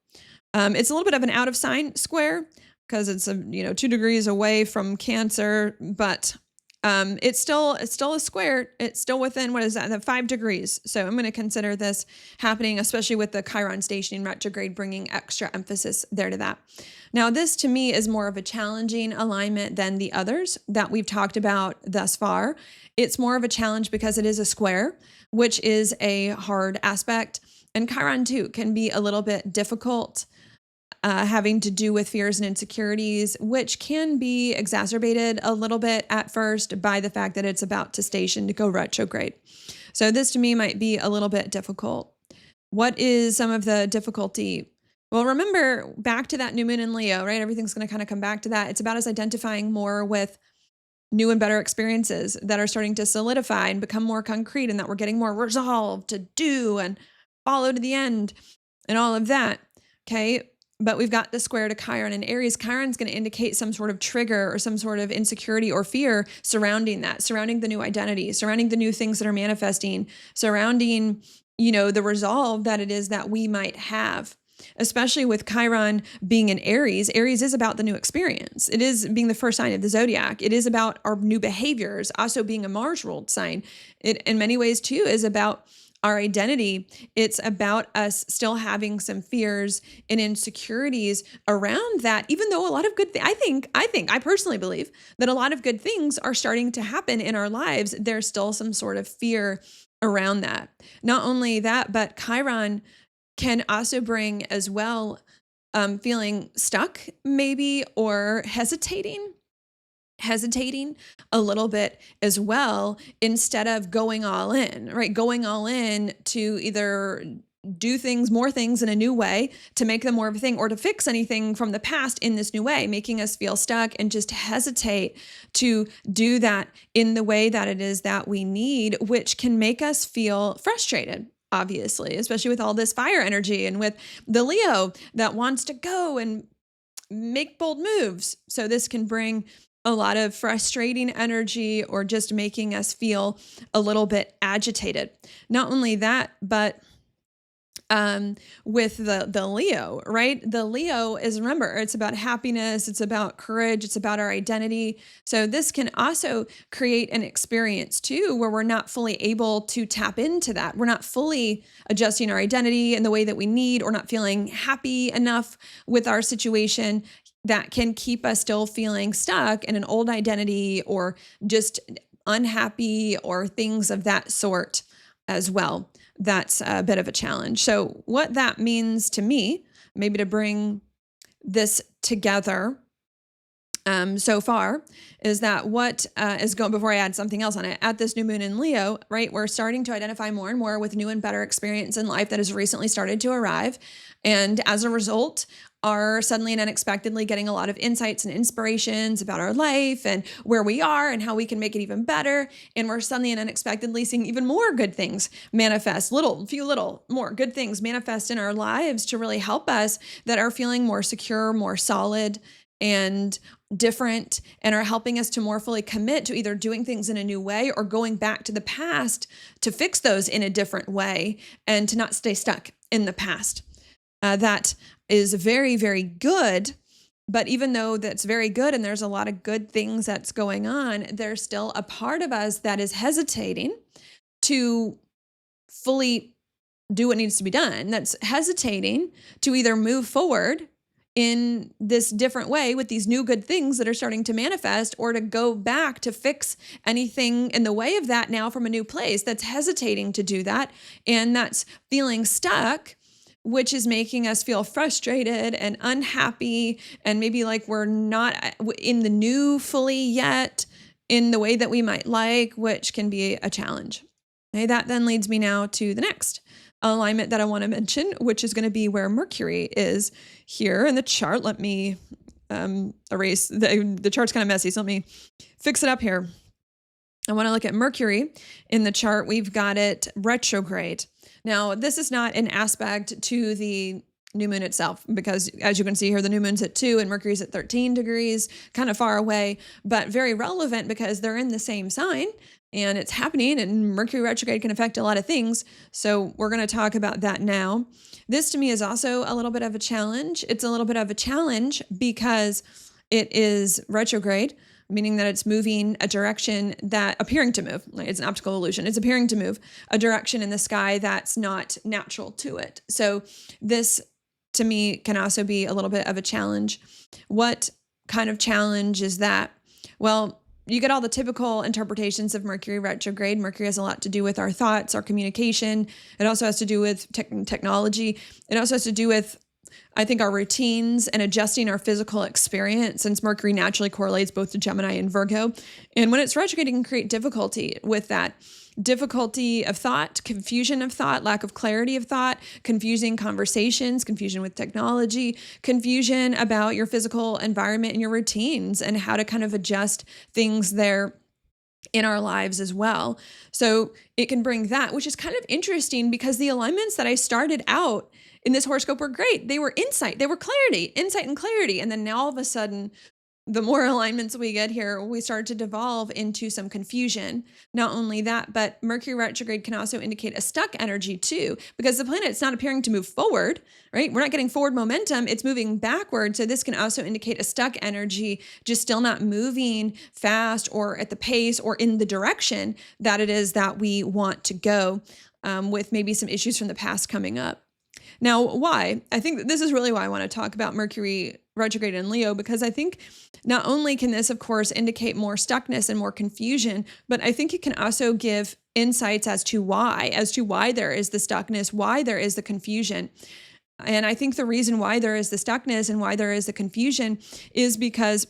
It's a little bit of an out of sign square because it's 2 degrees away from Cancer, but it's still a square. It's still within, what is that, the 5 degrees. So I'm going to consider this happening, especially with the Chiron stationing retrograde, bringing extra emphasis there to that. Now, this to me is more of a challenging alignment than the others that we've talked about thus far. It's more of a challenge because it is a square, which is a hard aspect. And Chiron too can be a little bit difficult, having to do with fears and insecurities, which can be exacerbated a little bit at first by the fact that it's about to station to go retrograde. So this to me might be a little bit difficult. What is some of the difficulty? Well, remember back to that new moon in Leo, right? Everything's going to kind of come back to that. It's about us identifying more with new and better experiences that are starting to solidify and become more concrete, and that we're getting more resolve to do and follow to the end and all of that. Okay. But we've got the square to Chiron in Aries. Chiron's going to indicate some sort of trigger or some sort of insecurity or fear surrounding that, surrounding the new identity, surrounding the new things that are manifesting, surrounding, the resolve that it is that we might have. Especially with Chiron being in Aries. Aries is about the new experience. It is being the first sign of the zodiac. It is about our new behaviors. Also being a Mars ruled sign. It, in many ways too, is about our identity. It's about us still having some fears and insecurities around that, even though a lot of good things, I personally believe that a lot of good things are starting to happen in our lives. There's still some sort of fear around that. Not only that, but Chiron can also bring as well feeling stuck maybe, or hesitating a little bit as well, instead of going all in, right? Going all in to either do more things in a new way to make them more of a thing, or to fix anything from the past in this new way, making us feel stuck and just hesitate to do that in the way that it is that we need, which can make us feel frustrated. Obviously, especially with all this fire energy and with the Leo that wants to go and make bold moves. So this can bring a lot of frustrating energy, or just making us feel a little bit agitated. Not only that, but with the Leo, right? The Leo is, remember, it's about happiness, it's about courage, it's about our identity. So this can also create an experience too, where we're not fully able to tap into that. We're not fully adjusting our identity in the way that we need, or not feeling happy enough with our situation. That can keep us still feeling stuck in an old identity, or just unhappy, or things of that sort as well. That's a bit of a challenge. So what that means to me, maybe to bring this together so far, is that what is going, before I add something else on it, at this new moon in Leo, right, we're starting to identify more and more with new and better experience in life that has recently started to arrive. And as a result, are suddenly and unexpectedly getting a lot of insights and inspirations about our life and where we are and how we can make it even better. And we're suddenly and unexpectedly seeing even more good things manifest, few more good things manifest in our lives to really help us, that are feeling more secure, more solid, and different, and are helping us to more fully commit to either doing things in a new way, or going back to the past to fix those in a different way, and to not stay stuck in the past. That is very, very good. But even though that's very good and there's a lot of good things that's going on, there's still a part of us that is hesitating to fully do what needs to be done. That's hesitating to either move forward in this different way with these new good things that are starting to manifest, or to go back to fix anything in the way of that now from a new place. That's hesitating to do that. And that's feeling stuck, which is making us feel frustrated and unhappy, and maybe like we're not in the new fully yet in the way that we might like, which can be a challenge. Okay, that then leads me now to the next alignment that I want to mention, which is going to be where Mercury is here in the chart. Let me erase, the chart's kind of messy, so let me fix it up here. I want to look at Mercury in the chart. We've got it retrograde. Now, this is not an aspect to the new moon itself, because as you can see here, the new moon's at 2 and Mercury's at 13 degrees, kind of far away, but very relevant because they're in the same sign and it's happening, and Mercury retrograde can affect a lot of things. So we're going to talk about that now. This to me is also a little bit of a challenge. It's a little bit of a challenge because it is retrograde, meaning that it's moving a direction that appearing to move. It's an optical illusion. It's appearing to move a direction in the sky that's not natural to it. So this to me can also be a little bit of a challenge. What kind of challenge is that? Well, you get all the typical interpretations of Mercury retrograde. Mercury has a lot to do with our thoughts, our communication. It also has to do with technology. It also has to do with, I think, our routines and adjusting our physical experience, since Mercury naturally correlates both to Gemini and Virgo. And when it's retrograde, it can create difficulty with that. Difficulty of thought, confusion of thought, lack of clarity of thought, confusing conversations, confusion with technology, confusion about your physical environment and your routines, and how to kind of adjust things there in our lives as well. So it can bring that, which is kind of interesting because the alignments that I started out in this horoscope were great. They were insight, they were clarity, insight and clarity. And then now all of a sudden, the more alignments we get here, we start to devolve into some confusion. Not only that, but Mercury retrograde can also indicate a stuck energy too, because the planet's not appearing to move forward, right? We're not getting forward momentum, it's moving backward. So this can also indicate a stuck energy, just still not moving fast or at the pace or in the direction that it is that we want to go, with maybe some issues from the past coming up. Now, why? I think that this is really why I want to talk about Mercury retrograde in Leo, because I think not only can this, of course, indicate more stuckness and more confusion, but I think it can also give insights as to why there is the stuckness, why there is the confusion. And I think the reason why there is the stuckness and why there is the confusion is because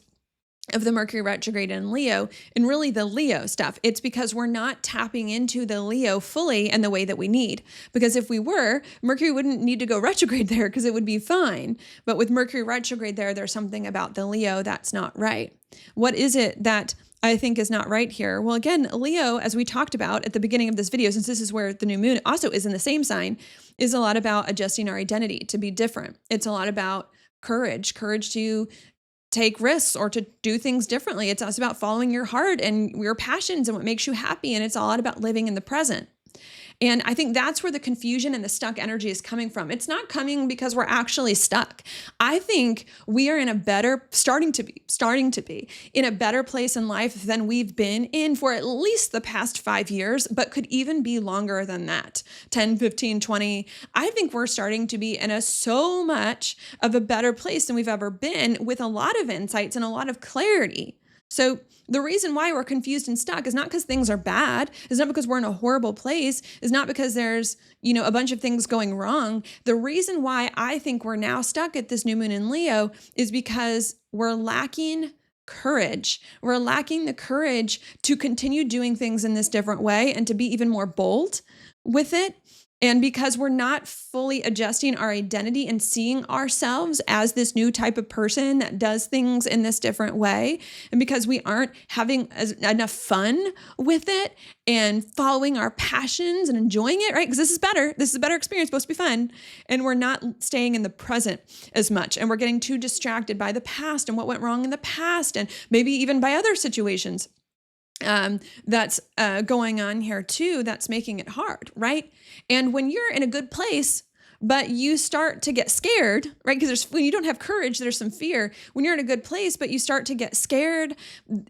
of the Mercury retrograde in Leo and really the Leo stuff. It's because we're not tapping into the Leo fully and the way that we need. Because if we were, Mercury wouldn't need to go retrograde there because it would be fine. But with Mercury retrograde there's something about the Leo that's not right. What is it that I think is not right here? Well, again, Leo, as we talked about at the beginning of this video, since this is where the new moon also is in the same sign, is a lot about adjusting our identity to be different. It's a lot about courage to take risks or to do things differently. It's also about following your heart and your passions and what makes you happy. And it's a lot about living in the present. And I think that's where the confusion and the stuck energy is coming from. It's not coming because we're actually stuck. I think we are in a better, starting to be in a better place in life than we've been in for at least the past 5 years, but could even be longer than that, 10, 15, 20. I think we're starting to be in a so much of a better place than we've ever been, with a lot of insights and a lot of clarity. So the reason why we're confused and stuck is not because things are bad. It's not because we're in a horrible place. It's not because there's, a bunch of things going wrong. The reason why I think we're now stuck at this new moon in Leo is because we're lacking courage. We're lacking the courage to continue doing things in this different way and to be even more bold with it. And because we're not fully adjusting our identity and seeing ourselves as this new type of person that does things in this different way, and because we aren't having enough fun with it and following our passions and enjoying it, right? Because this is better. This is a better experience, supposed to be fun. And we're not staying in the present as much. And we're getting too distracted by the past and what went wrong in the past, and maybe even by other situations that's going on here too, that's making it hard, right? And when you're in a good place, but you start to get scared, right? Because when you don't have courage, there's some fear. When you're in a good place, but you start to get scared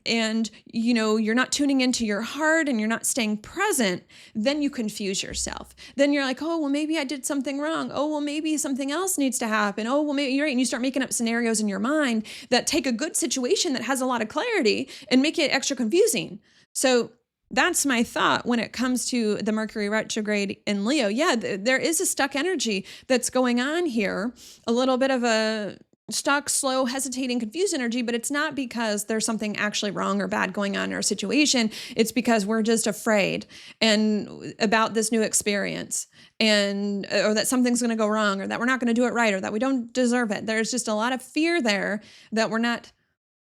and, you're not tuning into your heart and you're not staying present, then you confuse yourself. Then you're like, oh, well, maybe I did something wrong. Oh, well, maybe something else needs to happen. Oh, well, maybe you're right. And you start making up scenarios in your mind that take a good situation that has a lot of clarity and make it extra confusing. So that's my thought when it comes to the Mercury retrograde in Leo. Yeah, there is a stuck energy that's going on here, a little bit of a stuck, slow, hesitating, confused energy, but it's not because there's something actually wrong or bad going on in our situation. It's because we're just afraid and about this new experience, and or that something's going to go wrong, or that we're not going to do it right, or that we don't deserve it. There's just a lot of fear there that we're not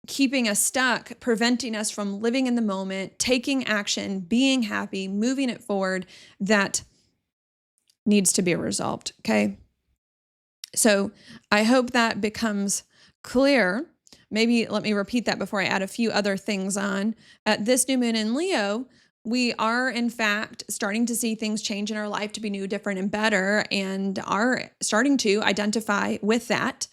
keeping us stuck, preventing us from living in the moment, taking action, being happy, moving it forward, that needs to be resolved. Okay. So I hope that becomes clear. Maybe let me repeat that before I add a few other things on. At this new moon in Leo, we are, in fact, starting to see things change in our life to be new, different, and better, and are starting to identify with that.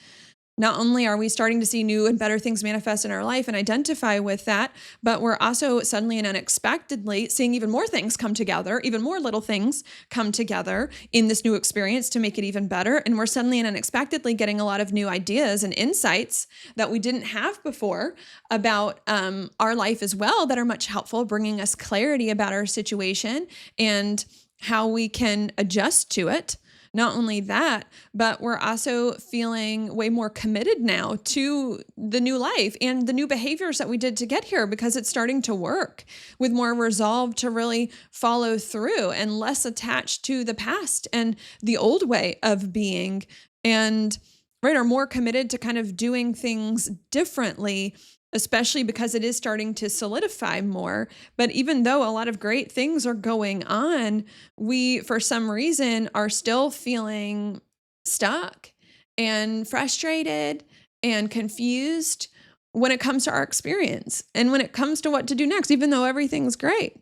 Not only are we starting to see new and better things manifest in our life and identify with that, but we're also suddenly and unexpectedly seeing even more things come together, even more little things come together in this new experience to make it even better. And we're suddenly and unexpectedly getting a lot of new ideas and insights that we didn't have before about our life as well, that are much helpful, bringing us clarity about our situation and how we can adjust to it. Not only that, but we're also feeling way more committed now to the new life and the new behaviors that we did to get here, because it's starting to work, with more resolve to really follow through and less attached to the past and the old way of being, and are more committed to kind of doing things differently, especially because it is starting to solidify more. But even though a lot of great things are going on, we, for some reason, are still feeling stuck and frustrated and confused when it comes to our experience and when it comes to what to do next, even though everything's great.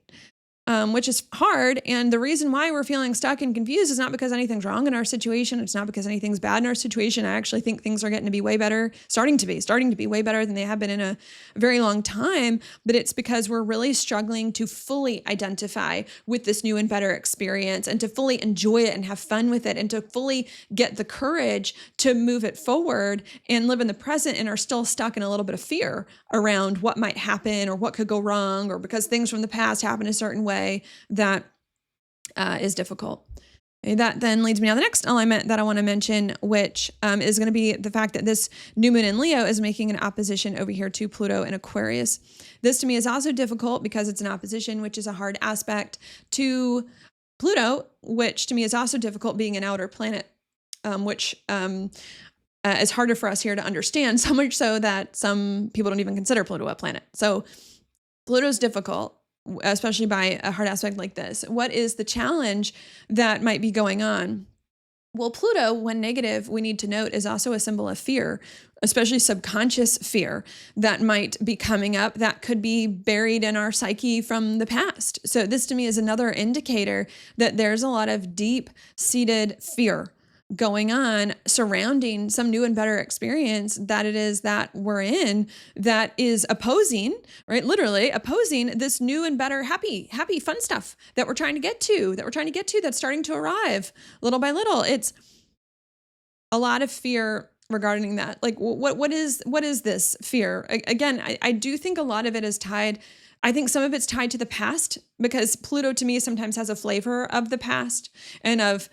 Which is hard. And the reason why we're feeling stuck and confused is not because anything's wrong in our situation. It's not because anything's bad in our situation. I actually think things are getting to be way better, starting to be way better than they have been in a very long time. But it's because we're really struggling to fully identify with this new and better experience and to fully enjoy it and have fun with it and to fully get the courage to move it forward and live in the present, and are still stuck in a little bit of fear around what might happen or what could go wrong, or because things from the past happen a certain way that is difficult. And that then leads me to the next element that I want to mention, which is going to be the fact that this new moon in Leo is making an opposition over here to Pluto in Aquarius. This to me is also difficult because it's an opposition, which is a hard aspect to Pluto, which to me is also difficult being an outer planet, which is harder for us here to understand, so much so that some people don't even consider Pluto a planet. So Pluto's difficult, especially by a hard aspect like this. What is the challenge that might be going on? Well, Pluto, when negative, we need to note, is also a symbol of fear, especially subconscious fear that might be coming up that could be buried in our psyche from the past. So this to me is another indicator that there's a lot of deep-seated fear going on surrounding some new and better experience that it is that we're in, that is opposing, right? Literally opposing this new and better, happy, fun stuff that we're trying to get to, that's starting to arrive little by little. It's a lot of fear regarding that. Like what is this fear? Again, I do think a lot of it is tied. I think some of it's tied to the past, because Pluto to me sometimes has a flavor of the past and of,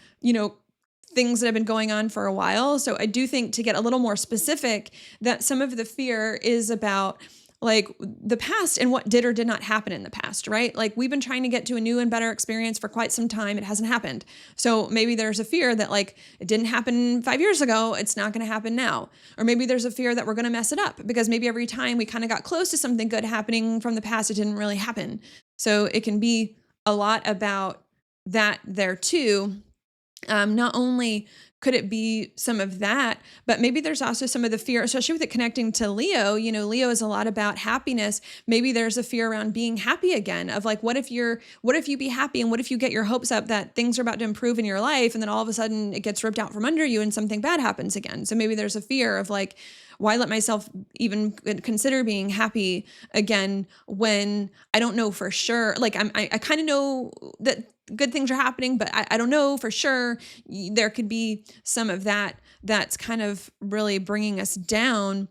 things that have been going on for a while. So I do think, to get a little more specific, that some of the fear is about like the past and what did or did not happen in the past, right? Like we've been trying to get to a new and better experience for quite some time. It hasn't happened. So maybe there's a fear that like it didn't happen 5 years ago, it's not going to happen now. Or maybe there's a fear that we're going to mess it up because maybe every time we kind of got close to something good happening from the past, it didn't really happen. So it can be a lot about that there too. Not only could it be some of that, but maybe there's also some of the fear, especially with it connecting to Leo. Leo is a lot about happiness. Maybe there's a fear around being happy again, of like, what if you be happy, and what if you get your hopes up that things are about to improve in your life, and then all of a sudden it gets ripped out from under you and something bad happens again. So maybe there's a fear of like, why let myself even consider being happy again when I don't know for sure? Like I kind of know that good things are happening, but I don't know for sure. There could be some of that that's kind of really bringing us down.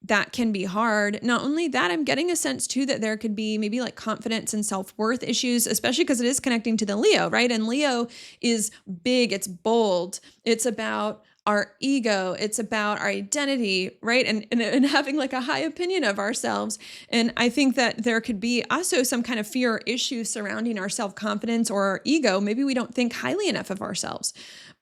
That can be hard. Not only that, I'm getting a sense too that there could be maybe like confidence and self-worth issues, especially because it is connecting to the Leo, right? And Leo is big, it's bold, it's about our ego, it's about our identity, right? And having like a high opinion of ourselves. And I think that there could be also some kind of fear or issue surrounding our self-confidence or our ego. Maybe we don't think highly enough of ourselves.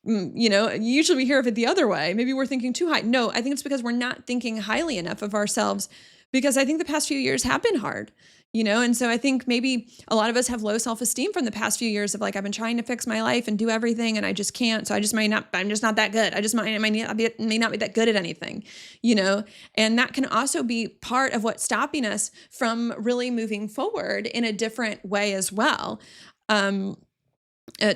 Usually we hear of it the other way. Maybe we're thinking too high. No, I think it's because we're not thinking highly enough of ourselves, because I think the past few years have been hard, and so I think maybe a lot of us have low self-esteem from the past few years of like, I've been trying to fix my life and do everything and I just can't. So I'm just not that good. I may not be that good at anything, and that can also be part of what's stopping us from really moving forward in a different way as well.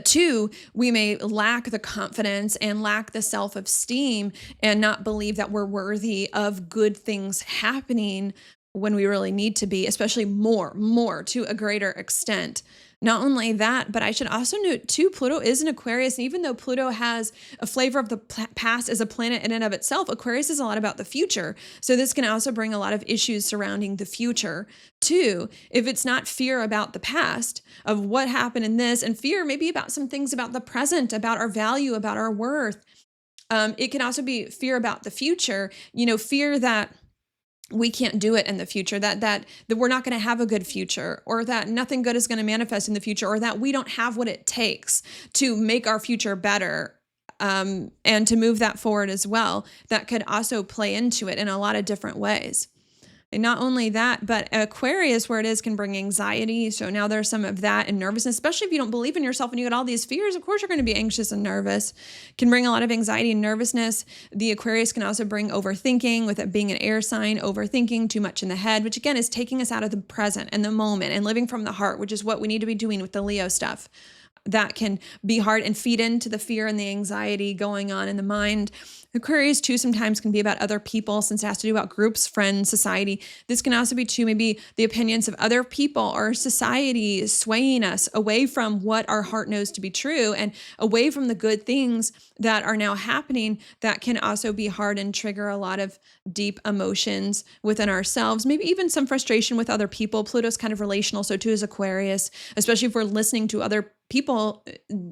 Two, we may lack the confidence and lack the self-esteem and not believe that we're worthy of good things happening when we really need to be, especially more to a greater extent. Not only that, but I should also note too, Pluto is an Aquarius. And even though Pluto has a flavor of the past as a planet in and of itself, Aquarius is a lot about the future. So this can also bring a lot of issues surrounding the future too. If it's not fear about the past of what happened in this, and fear maybe about some things about the present, about our value, about our worth. It can also be fear about the future, fear that we can't do it in the future, that we're not going to have a good future, or that nothing good is going to manifest in the future, or that we don't have what it takes to make our future better, and to move that forward as well. That could also play into it in a lot of different ways. And not only that, but Aquarius, where it is, can bring anxiety. So now there's some of that and nervousness, especially if you don't believe in yourself and you got all these fears. Of course, you're going to be anxious and nervous. Can bring a lot of anxiety and nervousness. The Aquarius can also bring overthinking, with it being an air sign, overthinking too much in the head, which again is taking us out of the present and the moment and living from the heart, which is what we need to be doing with the Leo stuff. That can be hard and feed into the fear and the anxiety going on in the mind. Aquarius too sometimes can be about other people, since it has to do about groups, friends, society. This can also be too maybe the opinions of other people or society swaying us away from what our heart knows to be true and away from the good things that are now happening. That can also be hard and trigger a lot of deep emotions within ourselves, maybe even some frustration with other people. Pluto's kind of relational, so too is Aquarius, especially if we're listening to other people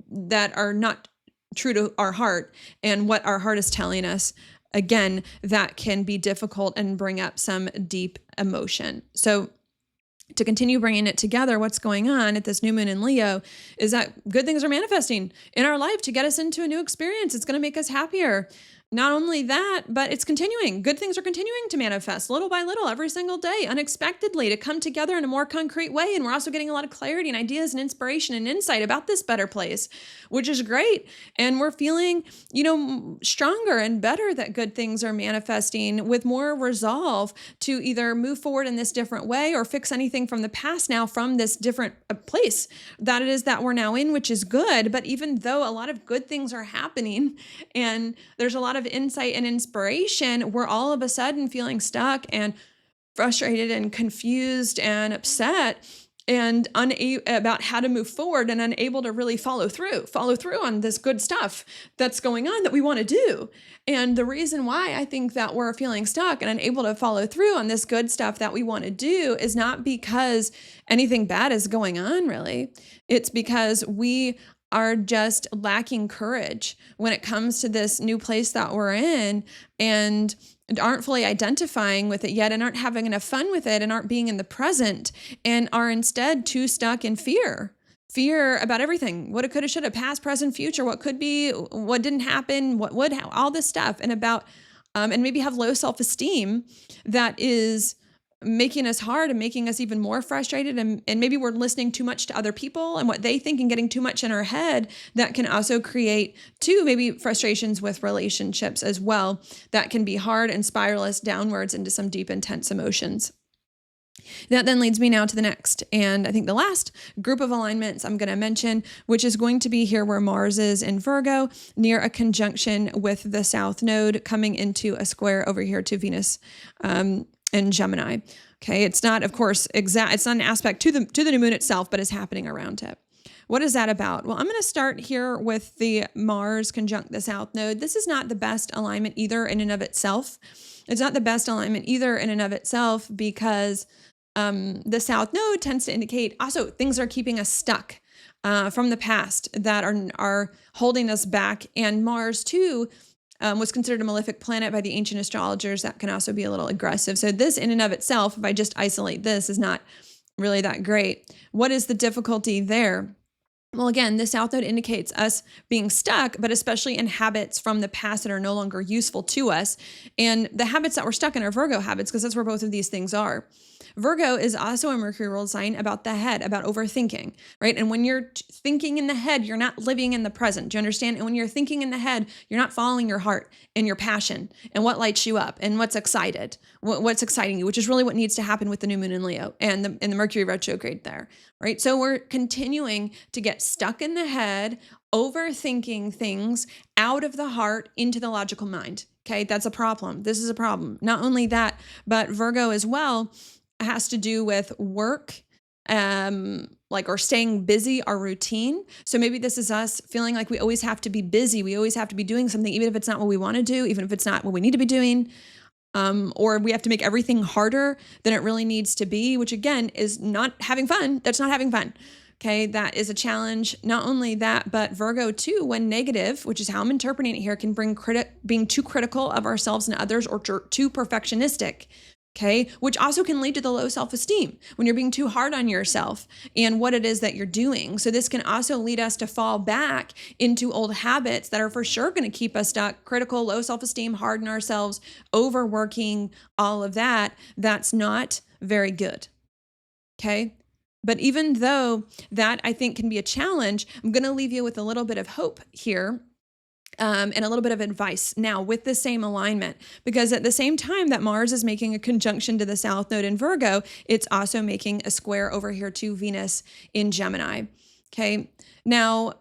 that are not true to our heart and what our heart is telling us. Again, that can be difficult and bring up some deep emotion. So to continue bringing it together, what's going on at this new moon in Leo is that good things are manifesting in our life to get us into a new experience. It's going to make us happier. Not only that, but it's continuing. Good things are continuing to manifest little by little every single day, unexpectedly, to come together in a more concrete way. And we're also getting a lot of clarity and ideas and inspiration and insight about this better place, which is great. And we're feeling, stronger and better that good things are manifesting, with more resolve to either move forward in this different way or fix anything from the past now from this different place that it is that we're now in, which is good. But even though a lot of good things are happening and there's a lot of insight and inspiration, we're all of a sudden feeling stuck and frustrated and confused and upset and about how to move forward, and unable to really follow through on this good stuff that's going on that we want to do. And the reason why I think that we're feeling stuck and unable to follow through on this good stuff that we want to do is not because anything bad is going on, really. It's because we are just lacking courage when it comes to this new place that we're in, and aren't fully identifying with it yet, and aren't having enough fun with it, and aren't being in the present, and are instead too stuck in fear about everything, what it could have, should have, past, present, future, what could be, what didn't happen, what would, all this stuff, and about, and maybe have low self-esteem that is making us hard and making us even more frustrated. And maybe we're listening too much to other people and what they think and getting too much in our head. That can also create too, maybe frustrations with relationships as well. That can be hard and spiral us downwards into some deep, intense emotions. That then leads me now to the next, and I think the last group of alignments I'm going to mention, which is going to be here where Mars is in Virgo, near a conjunction with the South Node, coming into a square over here to Venus in Gemini. Okay, it's not, of course, exact. It's not an aspect to the new moon itself, but is happening around it. What is that about? Well, I'm going to start here with the Mars conjunct the South Node. This is not the best alignment either in and of itself. It's not the best alignment either in and of itself because the South Node tends to indicate also things are keeping us stuck from the past that are holding us back. And Mars too was considered a malefic planet by the ancient astrologers. That can also be a little aggressive. So this in and of itself, if I just isolate this, is not really that great. What is the difficulty there? Well, again, the South Node indicates us being stuck, but especially in habits from the past that are no longer useful to us. And the habits that we're stuck in are Virgo habits, because that's where both of these things are. Virgo is also a Mercury ruled sign about the head, about overthinking, right? And when you're thinking in the head, you're not living in the present. Do you understand? And when you're thinking in the head, you're not following your heart and your passion and what lights you up and what's what's exciting you, which is really what needs to happen with the new moon in Leo and the Mercury retrograde there, right? So we're continuing to get stuck in the head, overthinking things out of the heart into the logical mind. Okay, that's a problem. This is a problem. Not only that, but Virgo as well has to do with work, or staying busy, our routine. So maybe this is us feeling like we always have to be busy. We always have to be doing something, even if it's not what we want to do, even if it's not what we need to be doing. Or we have to make everything harder than it really needs to be, which again is not having fun. That's not having fun. Okay, that is a challenge. Not only that, but Virgo too, when negative, which is how I'm interpreting it here, can bring being too critical of ourselves and others, or too perfectionistic. Okay, which also can lead to the low self-esteem when you're being too hard on yourself and what it is that you're doing. So this can also lead us to fall back into old habits that are for sure going to keep us stuck, critical, low self-esteem, hard on ourselves, overworking, all of that. That's not very good. Okay. But even though that I think can be a challenge, I'm going to leave you with a little bit of hope here, and a little bit of advice now with the same alignment, because at the same time that Mars is making a conjunction to the South Node in Virgo, it's also making a square over here to Venus in Gemini. Okay. Now,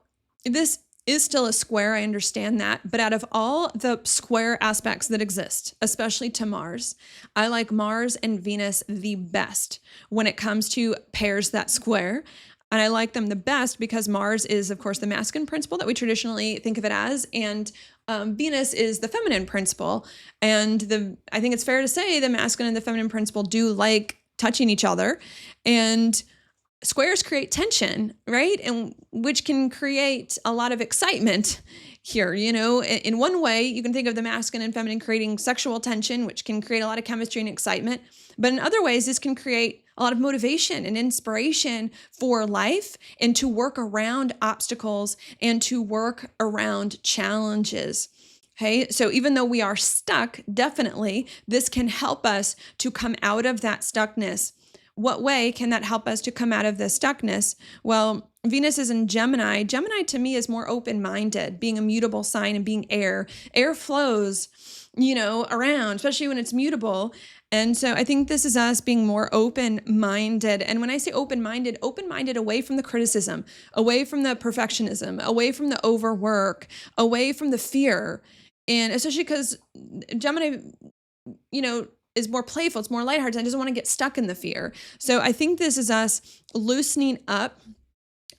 this is still a square. I understand that. But out of all the square aspects that exist, especially to Mars, I like Mars and Venus the best when it comes to pairs that square. And I like them the best because Mars is, of course, the masculine principle that we traditionally think of it as, and Venus is the feminine principle. And I think it's fair to say the masculine and the feminine principle do like touching each other, and squares create tension, right? And which can create a lot of excitement here. In one way, you can think of the masculine and feminine creating sexual tension, which can create a lot of chemistry and excitement. But in other ways, this can create a lot of motivation and inspiration for life and to work around obstacles and to work around challenges. Okay, so even though we are stuck, definitely this can help us to come out of that stuckness. What way can that help us to come out of the stuckness? Well, Venus is in Gemini. Gemini to me is more open-minded, being a mutable sign and being air. Air flows, around, especially when it's mutable. And so I think this is us being more open-minded. And when I say open-minded away from the criticism, away from the perfectionism, away from the overwork, away from the fear. And especially because Gemini, is more playful, it's more lighthearted, and doesn't want to get stuck in the fear. So I think this is us loosening up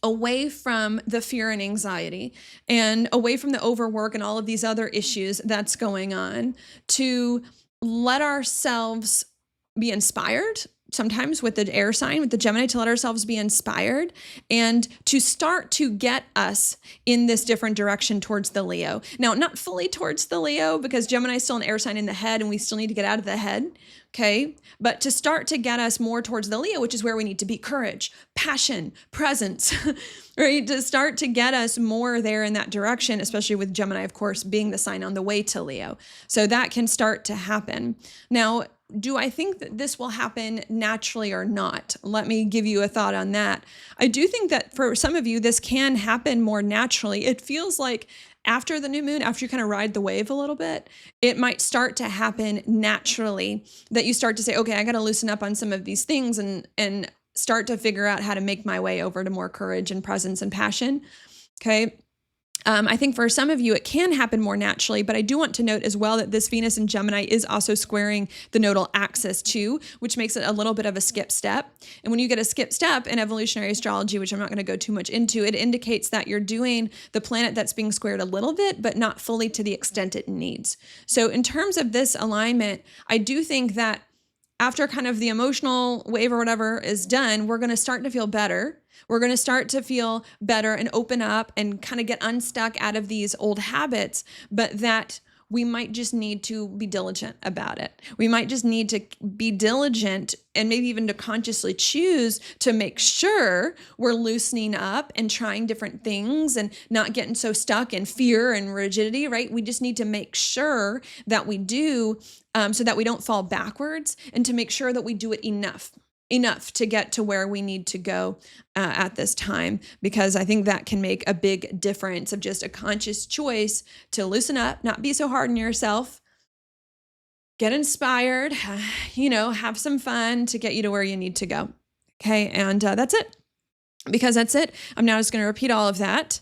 away from the fear and anxiety and away from the overwork and all of these other issues that's going on, to let ourselves be inspired, sometimes with the air sign, with the Gemini, to let ourselves be inspired and to start to get us in this different direction towards the Leo. Now, not fully towards the Leo, because Gemini is still an air sign in the head and we still need to get out of the head. Okay. But to start to get us more towards the Leo, which is where we need to be: courage, passion, presence, right? To start to get us more there in that direction, especially with Gemini, of course, being the sign on the way to Leo. So that can start to happen. Now, do I think that this will happen naturally or not? Let me give you a thought on that. I do think that for some of you, this can happen more naturally. It feels like after the new moon, after you kind of ride the wave a little bit, it might start to happen naturally, that you start to say, okay, I got to loosen up on some of these things and start to figure out how to make my way over to more courage and presence and passion. Okay. I think for some of you, it can happen more naturally, but I do want to note as well that this Venus in Gemini is also squaring the nodal axis too, which makes it a little bit of a skip step. And when you get a skip step in evolutionary astrology, which I'm not going to go too much into, it indicates that you're doing the planet that's being squared a little bit, but not fully to the extent it needs. So in terms of this alignment, I do think that after kind of the emotional wave or whatever is done, we're going to start to feel better. We're going to start to feel better and open up and kind of get unstuck out of these old habits, but that we might just need to be diligent about it. We might just need to be diligent and maybe even to consciously choose to make sure we're loosening up and trying different things and not getting so stuck in fear and rigidity, right? We just need to make sure that we do, so that we don't fall backwards, and to make sure that we do it enough to get to where we need to go at this time, because I think that can make a big difference of just a conscious choice to loosen up, not be so hard on yourself, get inspired, have some fun to get you to where you need to go. Okay. And that's it, because that's it. I'm now just going to repeat all of that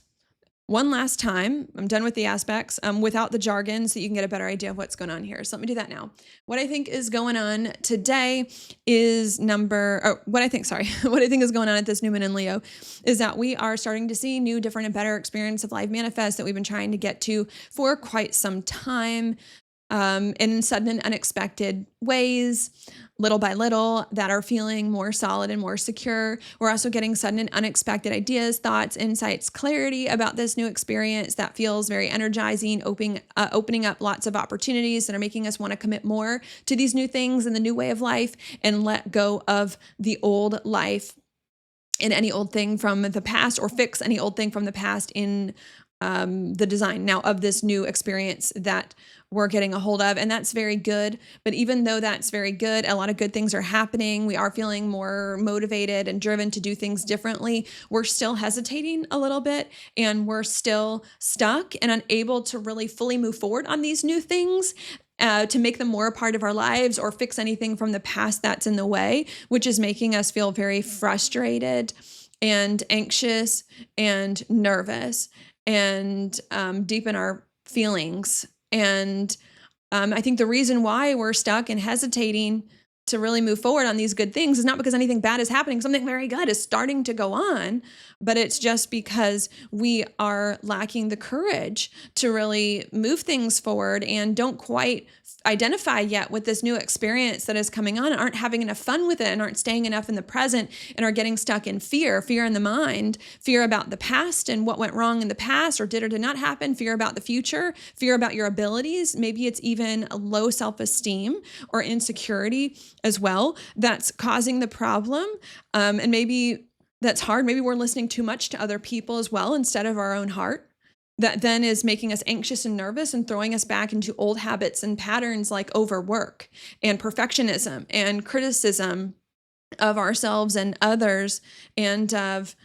one last time. I'm done with the aspects without the jargon, so you can get a better idea of what's going on here. So let me do that now. What I think is going on today is what I think is going on at this new moon in Leo is that we are starting to see new, different, and better experience of life manifest that we've been trying to get to for quite some time. In sudden and unexpected ways. little by little that are feeling more solid and more secure. We're also getting sudden and unexpected ideas, thoughts, insights, clarity about this new experience that feels very energizing, opening up lots of opportunities that are making us want to commit more to these new things and the new way of life and let go of the old life and any old thing from the past, or fix any old thing from the past in the design now of this new experience that we're getting a hold of. And that's very good. But even though that's very good, a lot of good things are happening. We are feeling more motivated and driven to do things differently. We're still hesitating a little bit, and we're still stuck and unable to really fully move forward on these new things. To make them more a part of our lives or fix anything from the past that's in the way, which is making us feel very frustrated and anxious and nervous and deep in our feelings. And I think the reason why we're stuck and hesitating to really move forward on these good things is not because anything bad is happening. Something very good is starting to go on, but it's just because we are lacking the courage to really move things forward and don't quite identify yet with this new experience that is coming on, and aren't having enough fun with it, and aren't staying enough in the present, and are getting stuck in fear in the mind, fear about the past and what went wrong in the past or did or did not happen, fear about the future, fear about your abilities. Maybe it's even a low self-esteem or insecurity as well that's causing the problem. And maybe that's hard. Maybe we're listening too much to other people as well instead of our own heart. That then is making us anxious and nervous and throwing us back into old habits and patterns like overwork and perfectionism and criticism of ourselves and others, and of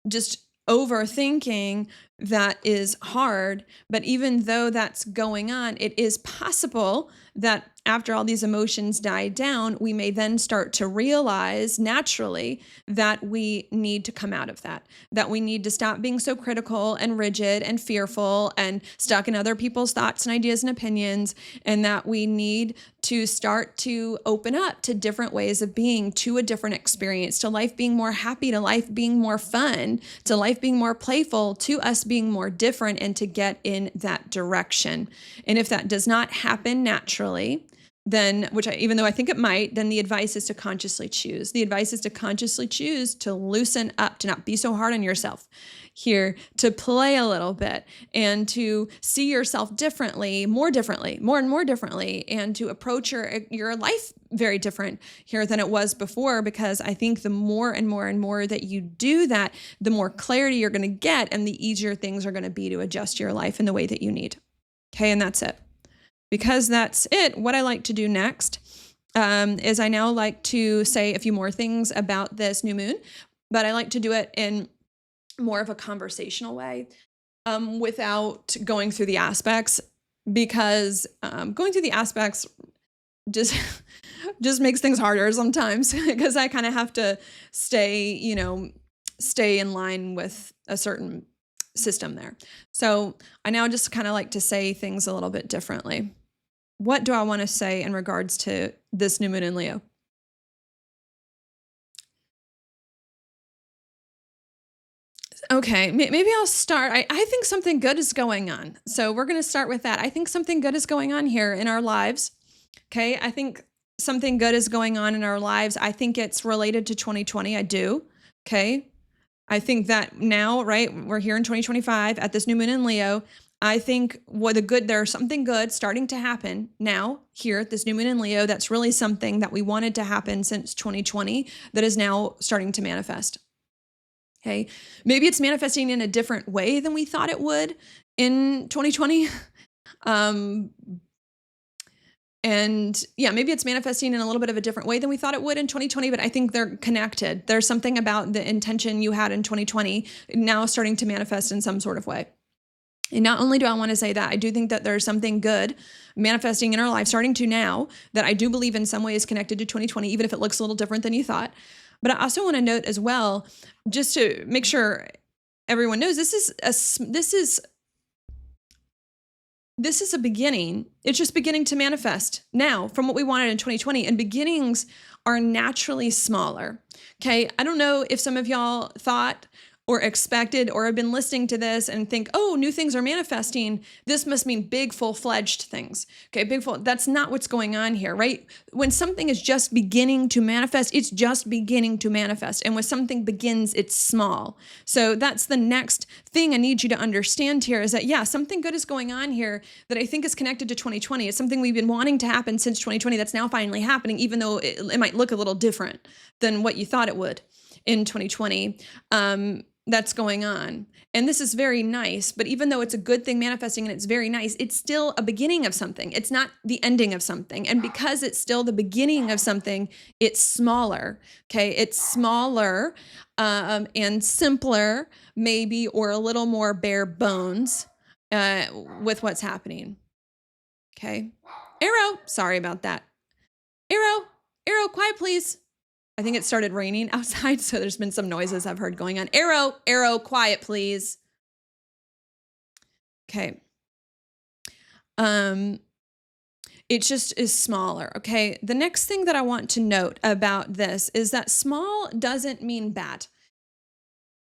just overthinking that is hard. But even though that's going on, it is possible that after all these emotions die down, we may then start to realize naturally that we need to come out of that we need to stop being so critical and rigid and fearful and stuck in other people's thoughts and ideas and opinions, and that we need to start to open up to different ways of being, to a different experience, to life being more happy, to life being more fun, to life being more playful, to us being more different, and to get in that direction. And if that does not happen naturally, then, even though I think it might, then the advice is to consciously choose. The advice is to consciously choose to loosen up, to not be so hard on yourself here, to play a little bit, and to see yourself differently, more and more differently, and to approach your life very different here than it was before. Because I think the more and more and more that you do that, the more clarity you're going to get, and the easier things are going to be to adjust your life in the way that you need. Okay, and that's it. Because that's it, what I like to do next is I now like to say a few more things about this new moon, but I like to do it in more of a conversational way without going through the aspects, because going through the aspects just makes things harder sometimes, because I kind of have to stay in line with a certain system there. So I now just kind of like to say things a little bit differently. What do I want to say in regards to this new moon in Leo? Okay, maybe I'll start. I think something good is going on. So we're going to start with that. I think something good is going on here in our lives. Okay, I think something good is going on in our lives. I think it's related to 2020. I do. Okay. I think that now, right, we're here in 2025 at this new moon in Leo. I think there's something good starting to happen now here at this new moon in Leo. That's really something that we wanted to happen since 2020 that is now starting to manifest. Okay. Maybe it's manifesting in a different way than we thought it would in 2020. And yeah, maybe it's manifesting in a little bit of a different way than we thought it would in 2020, but I think they're connected. There's something about the intention you had in 2020 now starting to manifest in some sort of way. And not only do I want to say that, I do think that there's something good manifesting in our life starting to now that I do believe in some way is connected to 2020, even if it looks a little different than you thought. But I also want to note as well, just to make sure everyone knows, this is a beginning. It's just beginning to manifest now from what we wanted in 2020, and beginnings are naturally smaller. Okay. I don't know if some of y'all thought or expected or have been listening to this and think, oh, new things are manifesting. This must mean big, full-fledged things. Okay, that's not what's going on here, right? When something is just beginning to manifest, it's just beginning to manifest. And when something begins, it's small. So that's the next thing I need you to understand here is that, yeah, something good is going on here that I think is connected to 2020. It's something we've been wanting to happen since 2020 that's now finally happening, even though it might look a little different than what you thought it would in 2020. That's going on. And this is very nice, but even though it's a good thing manifesting and it's very nice, it's still a beginning of something. It's not the ending of something. And because it's still the beginning of something, it's smaller. Okay. It's smaller and simpler, maybe, or a little more bare bones with what's happening. Okay. Arrow. Sorry about that. Arrow, quiet, please. I think it started raining outside, so there's been some noises I've heard going on. Arrow, quiet, please. Okay. It just is smaller, okay? The next thing that I want to note about this is that small doesn't mean bad.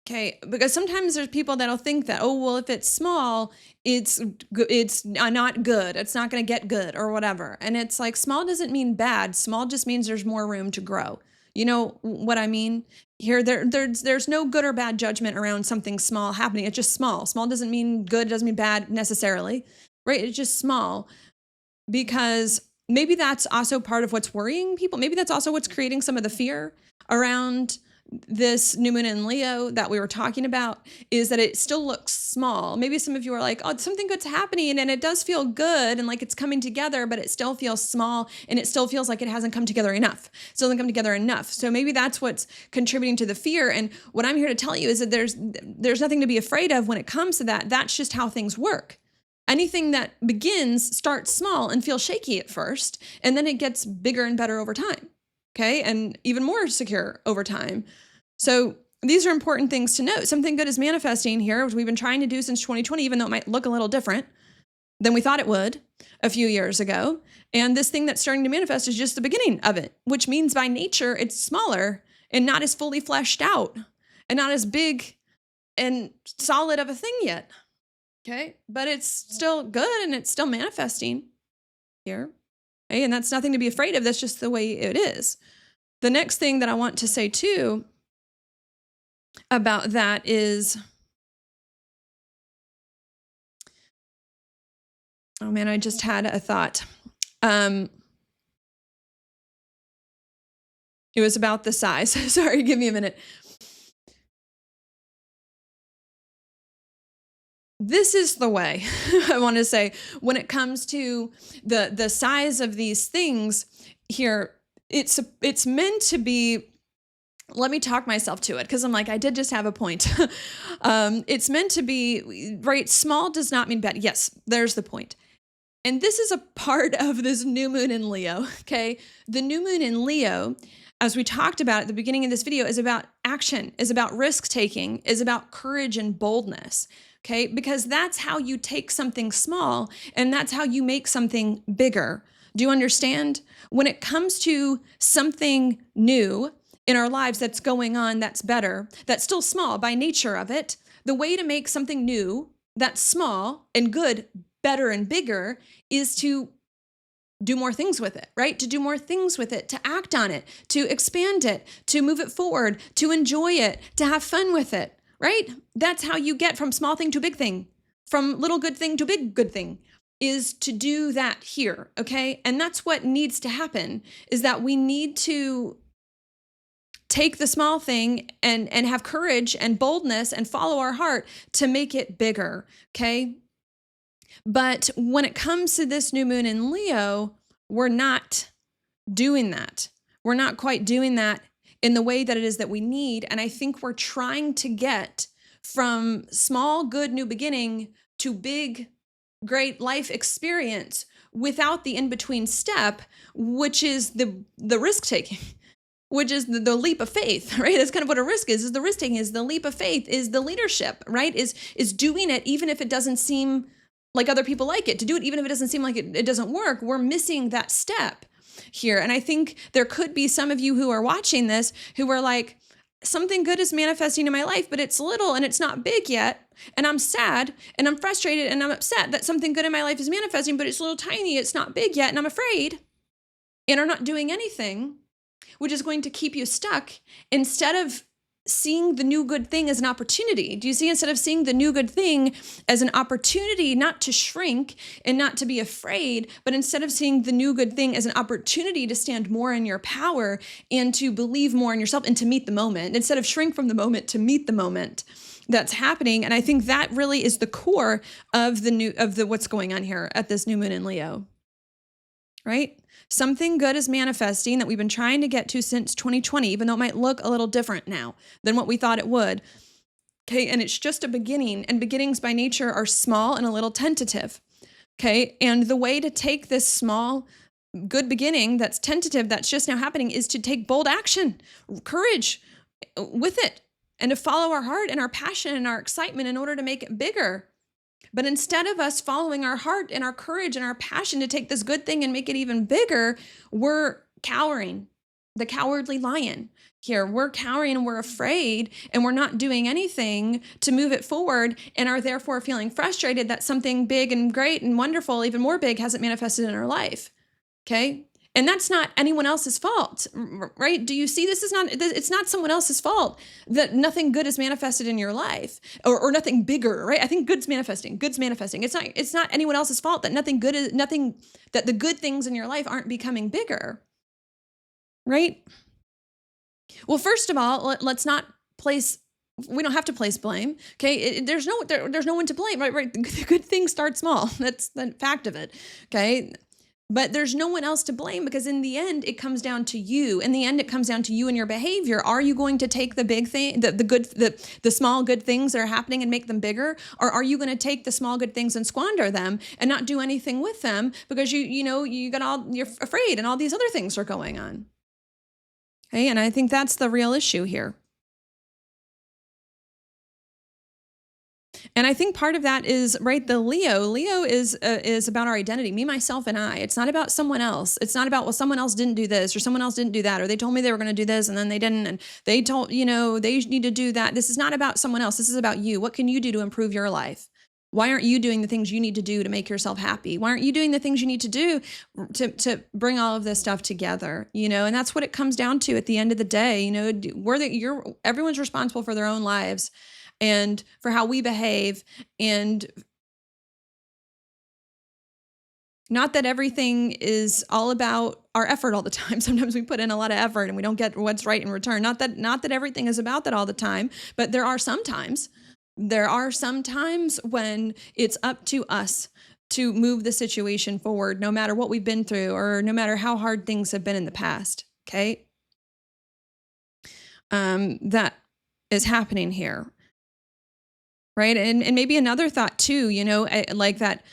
Okay, because sometimes there's people that'll think that, oh, well, if it's small, it's not good. It's not going to get good or whatever. And it's like small doesn't mean bad. Small just means there's more room to grow. You know what I mean? Here, there's no good or bad judgment around something small happening. It's just small. Small doesn't mean good, doesn't mean bad necessarily, right? It's just small because maybe that's also part of what's worrying people. Maybe that's also what's creating some of the fear around this new moon in Leo that we were talking about, is that it still looks small. Maybe some of you are like, oh, something good's happening and it does feel good and like it's coming together, but it still feels small and it still feels like it hasn't come together enough. It still hasn't come together enough. So maybe that's what's contributing to the fear. And what I'm here to tell you is that there's nothing to be afraid of when it comes to that. That's just how things work. Anything that begins starts small and feels shaky at first, and then it gets bigger and better over time. Okay. And even more secure over time. So these are important things to note. Something good is manifesting here, which we've been trying to do since 2020, even though it might look a little different than we thought it would a few years ago. And this thing that's starting to manifest is just the beginning of it, which means by nature, it's smaller and not as fully fleshed out and not as big and solid of a thing yet. Okay. But it's still good and it's still manifesting here. Okay? And that's nothing to be afraid of. That's just the way it is. The next thing that I want to say too about that is, oh man, I just had a thought. It was about the size. Sorry, give me a minute. This is the way I want to say when it comes to the size of these things here, it's meant to be, let me talk myself to it because I'm like, I did just have a point. It's meant to be, right? Small does not mean bad. Yes, there's the point. And this is a part of this new moon in Leo, okay? The new moon in Leo, as we talked about at the beginning of this video, is about action, is about risk-taking, is about courage and boldness, okay? Because that's how you take something small and that's how you make something bigger. Do you understand? When it comes to something new in our lives that's going on, that's better, that's still small by nature of it, the way to make something new that's small and good better and bigger is to do more things with it, right? To do more things with it, to act on it, to expand it, to move it forward, to enjoy it, to have fun with it, right? That's how you get from small thing to big thing, from little good thing to big good thing, is to do that here, okay? And that's what needs to happen, is that we need to take the small thing and have courage and boldness and follow our heart to make it bigger, okay? But when it comes to this new moon in Leo, we're not doing that. We're not quite doing that in the way that it is that we need. And I think we're trying to get from small, good, new beginning to big, great life experience without the in-between step, which is the risk-taking, which is the leap of faith, right? That's kind of what a risk is the risk-taking, is the leap of faith, is the leadership, right? Is doing it even if it doesn't seem like other people like it, to do it even if it doesn't seem like it doesn't work. We're missing that step here. And I think there could be some of you who are watching this who are like, something good is manifesting in my life, but it's little and it's not big yet. And I'm sad and I'm frustrated and I'm upset that something good in my life is manifesting, but it's a little tiny, it's not big yet, and I'm afraid and are not doing anything, which is going to keep you stuck instead of seeing the new good thing as an opportunity. Do you see? Instead of seeing the new good thing as an opportunity, not to shrink and not to be afraid, but instead of seeing the new good thing as an opportunity to stand more in your power and to believe more in yourself and to meet the moment, instead of shrink from the moment to meet the moment that's happening. And I think that really is the core of what's going on here at this new moon in Leo, right? Something good is manifesting that we've been trying to get to since 2020, even though it might look a little different now than what we thought it would. Okay. And it's just a beginning, and beginnings by nature are small and a little tentative. Okay. And the way to take this small, good beginning that's tentative, that's just now happening, is to take bold action, courage with it, and to follow our heart and our passion and our excitement in order to make it bigger. But instead of us following our heart and our courage and our passion to take this good thing and make it even bigger, we're cowering, the cowardly lion here. We're cowering and we're afraid and we're not doing anything to move it forward, and are therefore feeling frustrated that something big and great and wonderful, even more big, hasn't manifested in our life. Okay. And that's not anyone else's fault, right? Do you see? It's not someone else's fault that nothing good is manifested in your life, or nothing bigger, right? I think good's manifesting. It's not anyone else's fault that that the good things in your life aren't becoming bigger, right? Well, first of all, let's not place, we don't have to place blame. Okay. There's no one to blame, right? The good things start small. That's the fact of it. Okay. But there's no one else to blame, because in the end, it comes down to you. In the end, it comes down to you and your behavior. Are you going to take the big thing, the small good things that are happening and make them bigger? Or are you going to take the small good things and squander them and not do anything with them because you're afraid and all these other things are going on? Okay. And I think that's the real issue here. And I think part of that is, right, the Leo is about our identity, me, myself, and I. It's not about someone else. It's not about, well, someone else didn't do this or someone else didn't do that, or they told me they were going to do this and then they didn't, and they told, they need to do that. This is not about someone else. This is about you. What can you do to improve your life? Why aren't you doing the things you need to do to make yourself happy? Why aren't you doing the things you need to do to bring all of this stuff together? And that's what it comes down to at the end of the day. Everyone's responsible for their own lives and for how we behave. And not that everything is all about our effort all the time. Sometimes we put in a lot of effort and we don't get what's right in return. Not that everything is about that all the time, but there are some times when it's up to us to move the situation forward, no matter what we've been through or no matter how hard things have been in the past. Okay. That is happening here. Right. And maybe another thought too, like that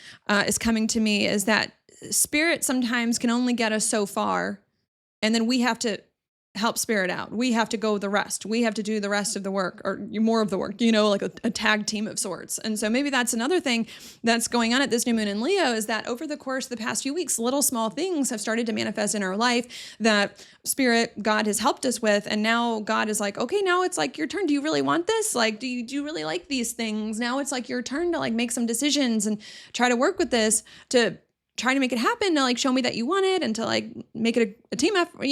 is coming to me, is that spirit sometimes can only get us so far. And then we have to help spirit out. We have to go the rest. We have to do the rest of the work, or more of the work, like a tag team of sorts. And so maybe that's another thing that's going on at this new moon in Leo, is that over the course of the past few weeks, little small things have started to manifest in our life that spirit, God, has helped us with. And now God is like, okay, now it's like your turn. Do you really want this? Like, do you really like these things? Now it's like your turn to like make some decisions and try to work with this to try to make it happen, to like show me that you want it and to like make it a team effort,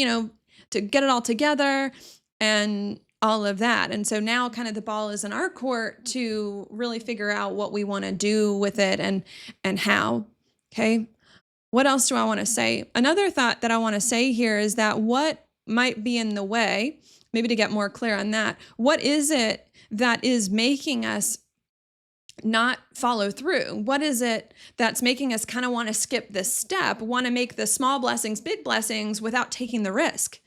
to get it all together and all of that. And so now kind of the ball is in our court to really figure out what we want to do with it and how. Okay. What else do I want to say? Another thought that I want to say here is that what might be in the way, maybe to get more clear on that, what is it that is making us not follow through? What is it that's making us kind of want to skip this step, want to make the small blessings big blessings without taking the risk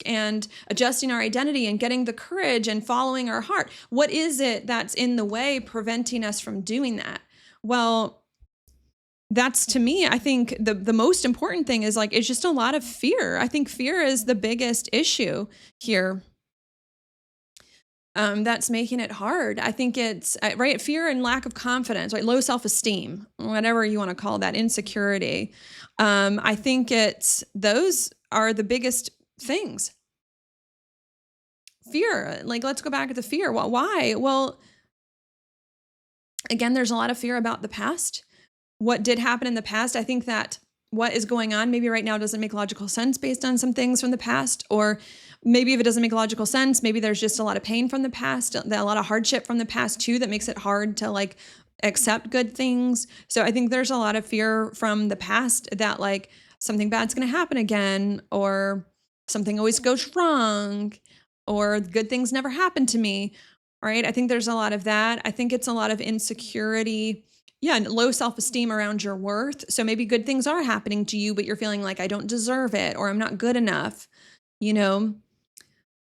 and adjusting our identity and getting the courage and following our heart? What is it that's in the way preventing us from doing that? Well, that's, to me, I think the most important thing is it's just a lot of fear. I think fear is the biggest issue here. That's making it hard. I think it's right. Fear and lack of confidence, right? Low self-esteem, whatever you want to call that, insecurity. I think those are the biggest things. Fear. Like, let's go back to the fear. Well, why? Well, again, there's a lot of fear about the past. What did happen in the past? I think that what is going on maybe right now doesn't make logical sense based on some things from the past. Or maybe if it doesn't make logical sense, maybe there's just a lot of pain from the past, a lot of hardship from the past too, that makes it hard to like accept good things. So I think there's a lot of fear from the past that like something bad's going to happen again, or something always goes wrong, or good things never happen to me. All right. I think there's a lot of that. I think it's a lot of insecurity. Yeah, and low self esteem around your worth. So maybe good things are happening to you, but you're feeling like I don't deserve it, or I'm not good enough. You know,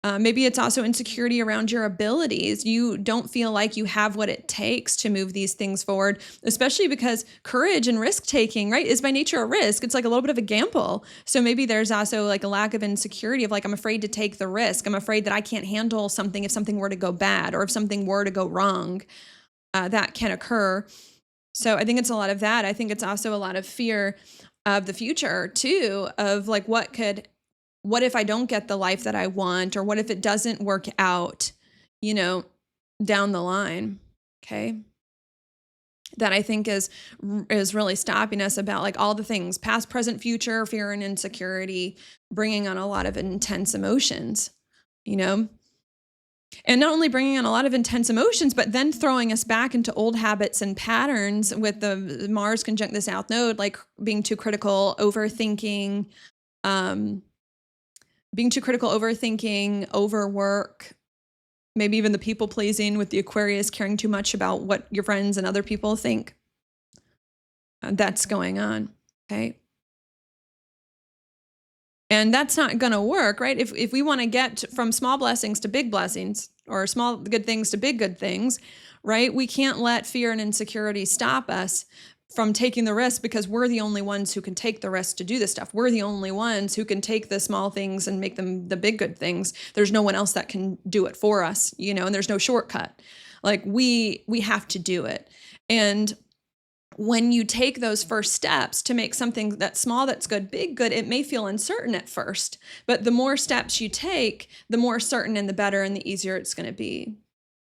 maybe it's also insecurity around your abilities. You don't feel like you have what it takes to move these things forward, especially because courage and risk taking, right, is by nature a risk. It's like a little bit of a gamble. So maybe there's also like a lack of insecurity of like, I'm afraid to take the risk. I'm afraid that I can't handle something if something were to go bad, or if something were to go wrong, that can occur. So I think it's a lot of that. I think it's also a lot of fear of the future too, of like what if I don't get the life that I want, or what if it doesn't work out, you know, down the line. Okay. That I think is really stopping us about like all the things, past, present, future, fear and insecurity, bringing on a lot of intense emotions, you know. And not only bringing on a lot of intense emotions, but then throwing us back into old habits and patterns with the Mars conjunct the South Node, like being too critical, overthinking, overwork, maybe even the people pleasing with the Aquarius, caring too much about what your friends and other people think. That's going on. Okay. And that's not going to work, right? If we want to get from small blessings to big blessings, or small good things to big good things, right? We can't let fear and insecurity stop us from taking the risk, because we're the only ones who can take the risk to do this stuff. We're the only ones who can take the small things and make them the big good things. There's no one else that can do it for us, you know, and there's no shortcut. Like we have to do it. And when you take those first steps to make something that's small, that's good, big good, it may feel uncertain at first, but the more steps you take, the more certain and the better and the easier it's going to be.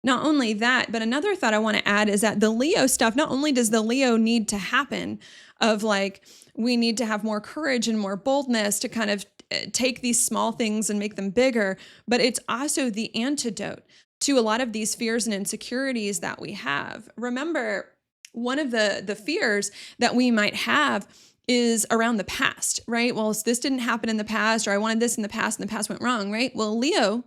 Not only that, but another thought I want to add is that the Leo stuff, not only does the Leo need to happen of like, we need to have more courage and more boldness to kind of take these small things and make them bigger, but it's also the antidote to a lot of these fears and insecurities that we have. Remember, one of the fears that we might have is around the past, right? Well, this didn't happen in the past, or I wanted this in the past and the past went wrong, right? Well, Leo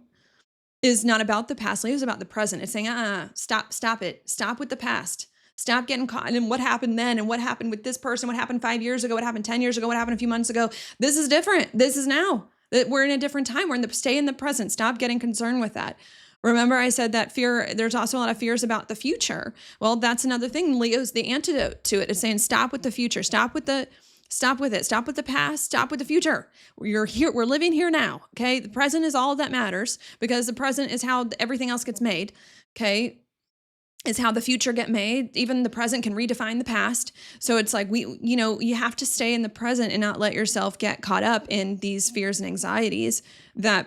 is not about the past. Leo is about the present. It's saying, stop it. Stop with the past. Stop getting caught in what happened then, and what happened with this person, what happened 5 years ago, what happened 10 years ago, what happened a few months ago. This is different. This is now. We're in a different time. Stay in the present. Stop getting concerned with that. Remember, I said that fear, there's also a lot of fears about the future. Well, that's another thing. Leo's the antidote to it. It's saying, stop with the future. Stop with it. Stop with the past. Stop with the future. You're here. We're living here now. Okay. The present is all that matters, because the present is how everything else gets made. Okay. Is how the future get made. Even the present can redefine the past. So it's like you have to stay in the present and not let yourself get caught up in these fears and anxieties that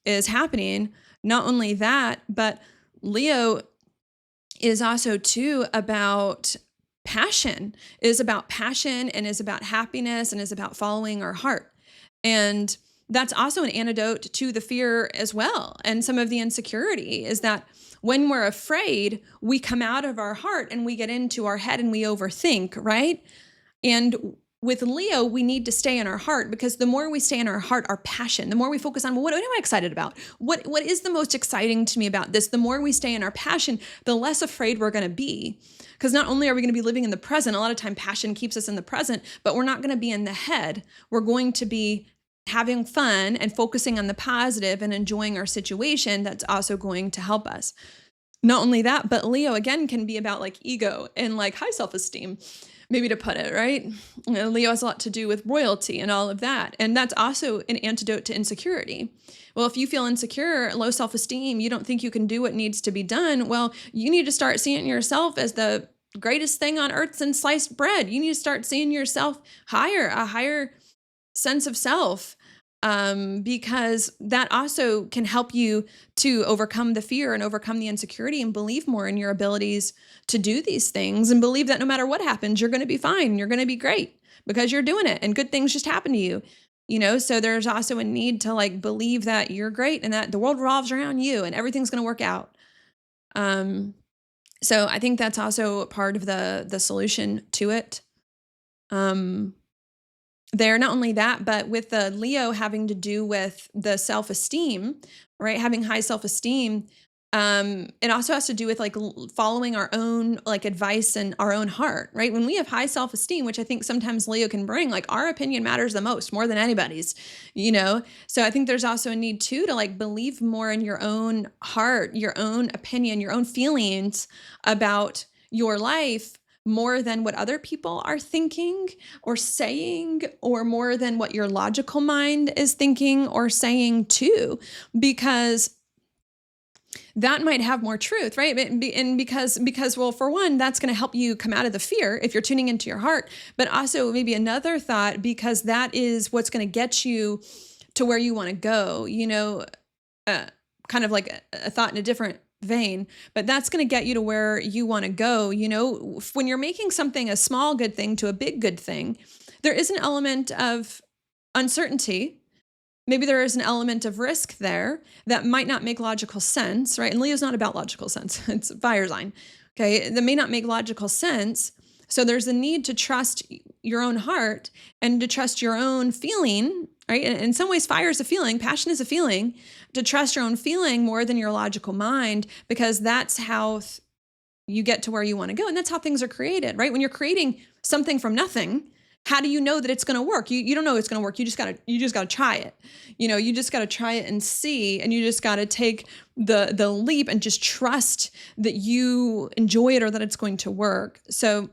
is happening. Not only that, but Leo is also too about passion, is about passion and is about happiness and is about following our heart. And that's also an antidote to the fear as well. And some of the insecurity is that when we're afraid, we come out of our heart and we get into our head and we overthink, right? And with Leo, we need to stay in our heart, because the more we stay in our heart, our passion, the more we focus on, well, what am I excited about? What is the most exciting to me about this? The more we stay in our passion, the less afraid we're going to be. Because not only are we going to be living in the present, a lot of time passion keeps us in the present, but we're not going to be in the head. We're going to be having fun and focusing on the positive and enjoying our situation. That's also going to help us. Not only that, but Leo again can be about like ego and like high self-esteem, maybe to put it, right? Leo has a lot to do with royalty and all of that. And that's also an antidote to insecurity. Well, if you feel insecure, low self-esteem, you don't think you can do what needs to be done, well, you need to start seeing yourself as the greatest thing on earth since sliced bread. You need to start seeing yourself higher, a higher sense of self. because that also can help you to overcome the fear and overcome the insecurity and believe more in your abilities to do these things and believe that no matter what happens, you're going to be fine. You're going to be great because you're doing it and good things just happen to you. So there's also a need to like believe that you're great and that the world revolves around you and everything's going to work out. Um, so I think that's also part of the solution to it. Um, there, not only that, but with the Leo having to do with the self-esteem, right? Having high self-esteem, it also has to do with like following our own like advice and our own heart, right? When we have high self-esteem, which I think sometimes Leo can bring, like our opinion matters the most, more than anybody's. So I think there's also a need too to like believe more in your own heart, your own opinion, your own feelings about your life more than what other people are thinking or saying, or more than what your logical mind is thinking or saying too, because that might have more truth, right? And because well, for one, that's going to help you come out of the fear if you're tuning into your heart, but also maybe another thought, because that is what's going to get you to where you want to go, kind of like a thought in a different vein, but that's going to get you to where you want to go. When you're making something a small good thing to a big good thing, there is an element of uncertainty. Maybe there is an element of risk there that might not make logical sense, right? And Leo's not about logical sense. It's fire sign. Okay. That may not make logical sense. So there's a need to trust your own heart and to trust your own feeling, right? And in some ways, fire is a feeling, passion is a feeling, to trust your own feeling more than your logical mind, because that's how you get to where you want to go. And that's how things are created, right? When you're creating something from nothing, how do you know that it's going to work? You don't know it's going to work. You just got to try it. You just got to try it and see, and you just got to take the leap and just trust that you enjoy it or that it's going to work. So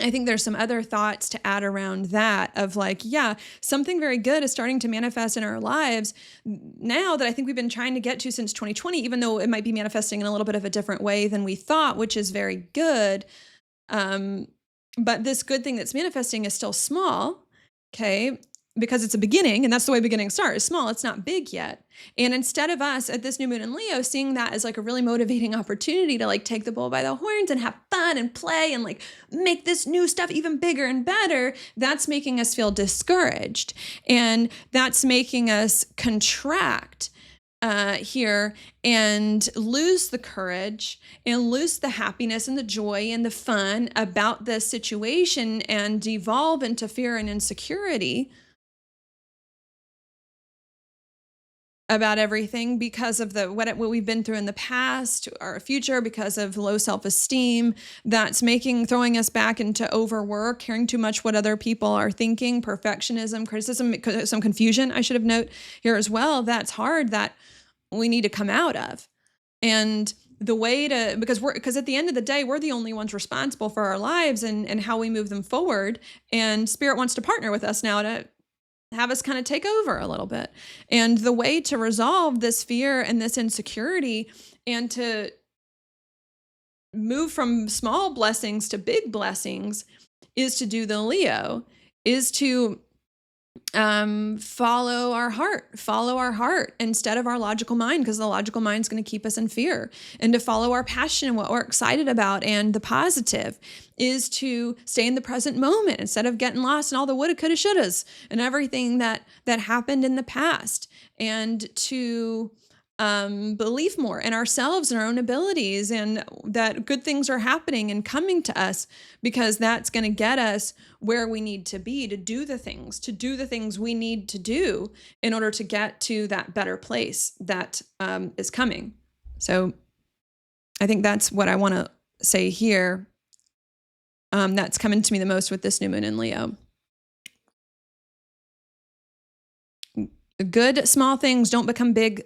I think there's some other thoughts to add around that of like, yeah, something very good is starting to manifest in our lives now that I think we've been trying to get to since 2020, even though it might be manifesting in a little bit of a different way than we thought, which is very good. But this good thing that's manifesting is still small, okay? Because it's a beginning, and that's the way beginnings start, is small, it's not big yet. And instead of us at this new moon in Leo seeing that as like a really motivating opportunity to like take the bull by the horns and have fun and play and like make this new stuff even bigger and better, that's making us feel discouraged. And that's making us contract here and lose the courage and lose the happiness and the joy and the fun about the situation and devolve into fear and insecurity about everything because of what we've been through in the past, our future, because of low self-esteem that's throwing us back into overwork, caring too much what other people are thinking, perfectionism, criticism, some confusion, I should have note here as well. That's hard, that we need to come out of. And the way to, because at the end of the day, we're the only ones responsible for our lives and how we move them forward. And Spirit wants to partner with us now to have us kind of take over a little bit. And the way to resolve this fear and this insecurity and to move from small blessings to big blessings is to do the Leo, is to follow our heart instead of our logical mind, because the logical mind is going to keep us in fear, and to follow our passion and what we're excited about. And the positive is to stay in the present moment instead of getting lost in all the woulda, coulda, shouldas and everything that happened in the past, and to believe more in ourselves and our own abilities, and that good things are happening and coming to us, because that's going to get us where we need to be to do the things we need to do in order to get to that better place that is coming. So I think that's what I want to say here. That's coming to me the most with this new moon in Leo. Good small things don't become big.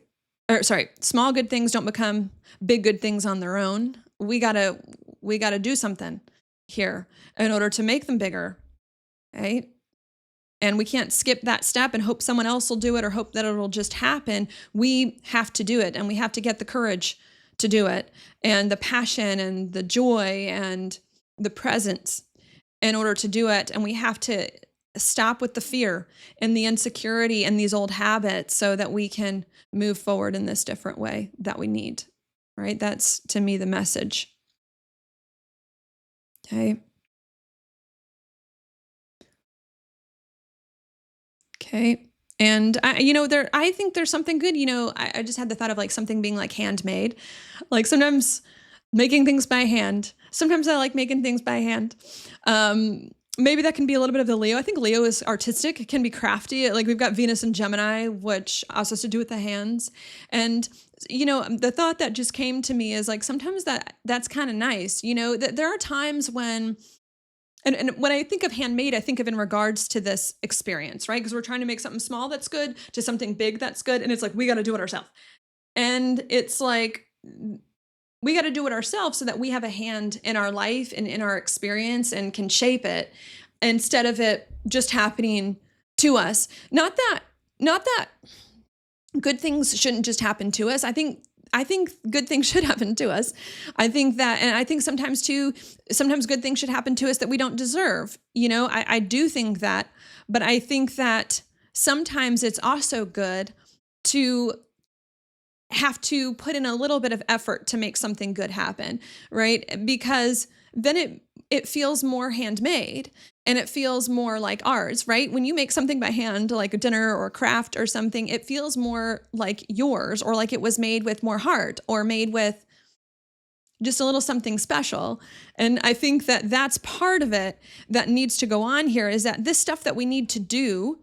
Small good things don't become big good things on their own. We gotta do something here in order to make them bigger, right? And we can't skip that step and hope someone else will do it or hope that it'll just happen. We have to do it, and we have to get the courage to do it, and the passion and the joy and the presence in order to do it. And we have to stop with the fear and the insecurity and these old habits so that we can move forward in this different way that we need, right? That's to me the message. Okay. Okay. And I think there's something good. I just had the thought of like something being like handmade. Like sometimes making things by hand. Sometimes I like making things by hand. Maybe that can be a little bit of the Leo. I think Leo is artistic. It can be crafty. Like we've got Venus and Gemini, which also has to do with the hands. And the thought that just came to me is like sometimes that's kind of nice. That there are times when and when I think of handmade, I think of in regards to this experience, right? Because we're trying to make something small that's good to something big that's good. And it's like, we got to do it ourselves. And it's like, we got to do it ourselves so that we have a hand in our life and in our experience and can shape it instead of it just happening to us. Not that good things shouldn't just happen to us. I think good things should happen to us. I think that, and I think sometimes too, sometimes good things should happen to us that we don't deserve. I do think that, but I think that sometimes it's also good to have to put in a little bit of effort to make something good happen, right? Because then it feels more handmade and it feels more like ours, right? When you make something by hand, like a dinner or a craft or something, it feels more like yours or like it was made with more heart or made with just a little something special. And I think that that's part of it that needs to go on here is that this stuff that we need to do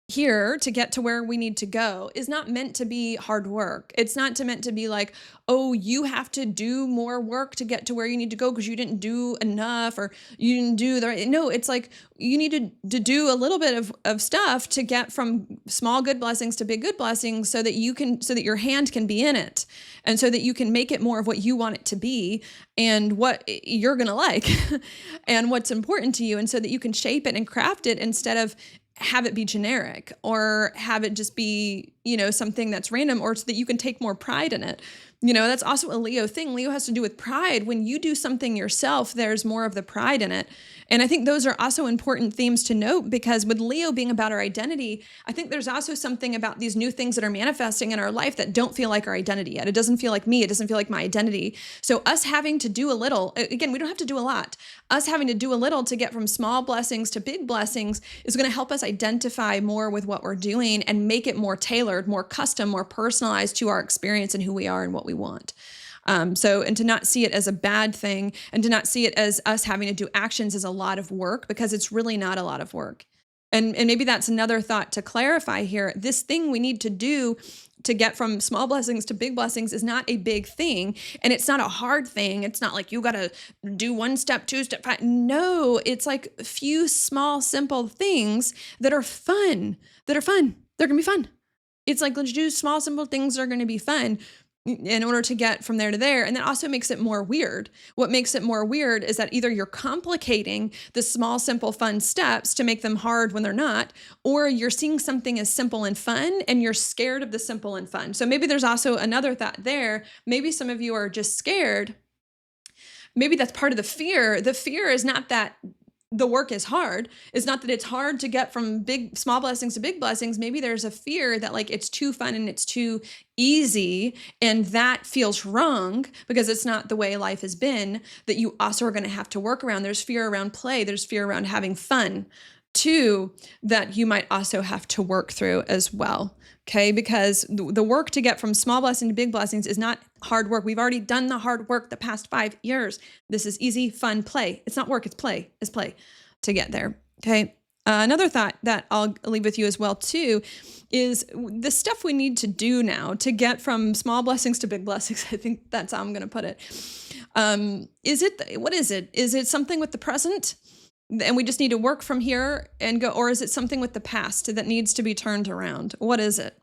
here to get to where we need to go is not meant to be hard work. It's not meant to be like, oh, you have to do more work to get to where you need to go because you didn't do enough or you didn't do the right. No, it's like you need to do a little bit of stuff to get from small good blessings to big good blessings so that your hand can be in it and so that you can make it more of what you want it to be and what you're going to like and what's important to you. And so that you can shape it and craft it instead of have it be generic or have it just be, something that's random or so that you can take more pride in it. That's also a Leo thing. Leo has to do with pride. When you do something yourself, there's more of the pride in it. And I think those are also important themes to note because with Leo being about our identity, I think there's also something about these new things that are manifesting in our life that don't feel like our identity yet. It doesn't feel like me. It doesn't feel like my identity. So us having to do a little, again, we don't have to do a lot. Us having to do a little to get from small blessings to big blessings is going to help us identify more with what we're doing and make it more tailored, more custom, more personalized to our experience and who we are and what we want. And to not see it as a bad thing and to not see it as us having to do actions as a lot of work because it's really not a lot of work. And maybe that's another thought to clarify here. This thing we need to do to get from small blessings to big blessings is not a big thing. And it's not a hard thing. It's not like you got to do 1 step, 2 step, 5. No, it's like a few small, simple things that are fun. They're going to be fun. It's like, let's do small, simple things that are going to be fun in order to get from there to there. And that also makes it more weird. What makes it more weird is that either you're complicating the small, simple, fun steps to make them hard when they're not, or you're seeing something as simple and fun and you're scared of the simple and fun. So maybe there's also another thought there. Maybe some of you are just scared. Maybe that's part of the fear. The fear is not that the work is hard. It's not that it's hard to get from small blessings to big blessings. Maybe there's a fear that like it's too fun and it's too easy and that feels wrong because it's not the way life has been, that you also are going to have to work around. There's fear around play. There's fear around having fun too, that you might also have to work through as well. Okay, because the work to get from small blessing to big blessings is not hard work. We've already done the hard work the past 5 years. This is easy, fun play. It's not work, it's play. It's play to get there. Okay. Another thought that I'll leave with you as well too is the stuff we need to do now to get from small blessings to big blessings. I think that's how I'm going to put it. What is it? Is it something with the present? And we just need to work from here and go, or is it something with the past that needs to be turned around? What is it?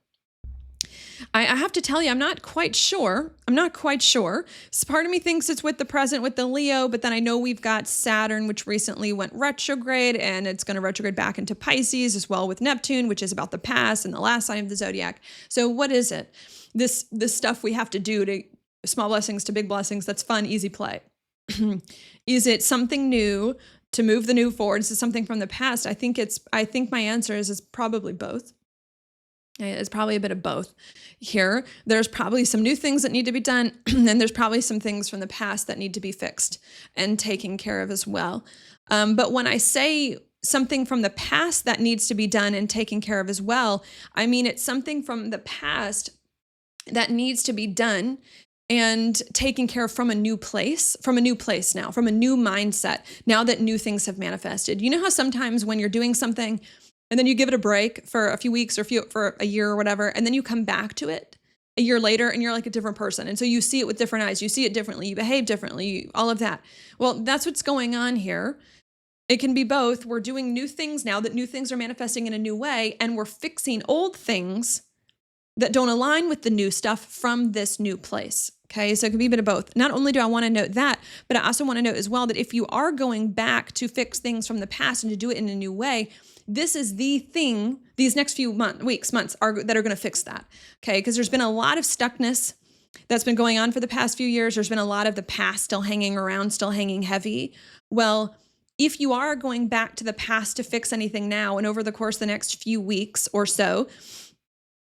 I have to tell you, I'm not quite sure. So part of me thinks it's with the present, with the Leo, but then I know we've got Saturn, which recently went retrograde, and it's going to retrograde back into Pisces as well with Neptune, which is about the past and the last sign of the zodiac. So what is it? This stuff we have to do to small blessings to big blessings. That's fun, easy play. Is it something new to move the new forward? Is it something from the past? I think my answer is probably both. It's probably a bit of both here. There's probably some new things that need to be done, and there's probably some things from the past that need to be fixed and taken care of as well. But when I say something from the past that needs to be done and taken care of as well, I mean it's something from the past that needs to be done and taken care of from a new place now, from a new mindset, now that new things have manifested. You know how sometimes when you're doing something and then you give it a break for a few weeks or for a year or whatever, and then you come back to it a year later and you're like a different person. And so you see it with different eyes, you see it differently, you behave differently, all of that. Well, that's what's going on here. It can be both. We're doing new things now that new things are manifesting in a new way, and we're fixing old things that don't align with the new stuff from this new place. Okay, so it can be a bit of both. Not only do I want to note that, but I also want to note as well that if you are going back to fix things from the past and to do it in a new way, this is the thing these next few weeks, months that are going to fix that. Okay, because there's been a lot of stuckness that's been going on for the past few years. There's been a lot of the past still hanging around, still hanging heavy. Well, if you are going back to the past to fix anything now and over the course of the next few weeks or so,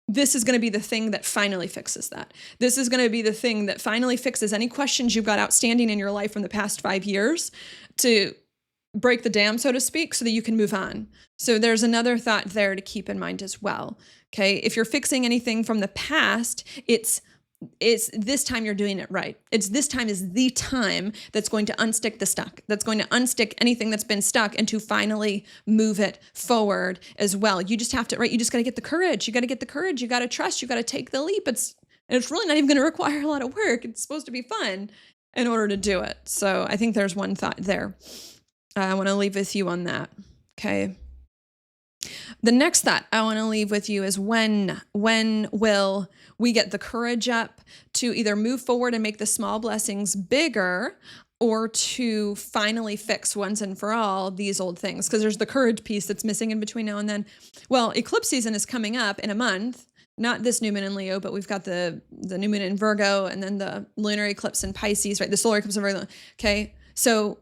this is going to be the thing that finally fixes that. This is going to be the thing that finally fixes any questions you've got outstanding in your life from the past 5 years to break the dam, so to speak, so that you can move on. So there's another thought there to keep in mind as well. Okay. If you're fixing anything from the past, it's this time you're doing it right. It's this time is the time that's going to unstick the stuck, that's going to unstick anything that's been stuck and to finally move it forward as well. You just have to, right? You just got to get the courage. You got to get the courage. You got to trust. You got to take the leap. It's really not even going to require a lot of work. It's supposed to be fun in order to do it. So I think there's one thought there. I want to leave with you on that. Okay. The next thought I want to leave with you is when will we get the courage up to either move forward and make the small blessings bigger, or to finally fix once and for all these old things? Because there's the courage piece that's missing in between now and then. Well, eclipse season is coming up in a month. Not this new moon in Leo, but we've got the new moon in Virgo, and then the lunar eclipse in Pisces, right? The solar eclipse in Virgo. Okay. So,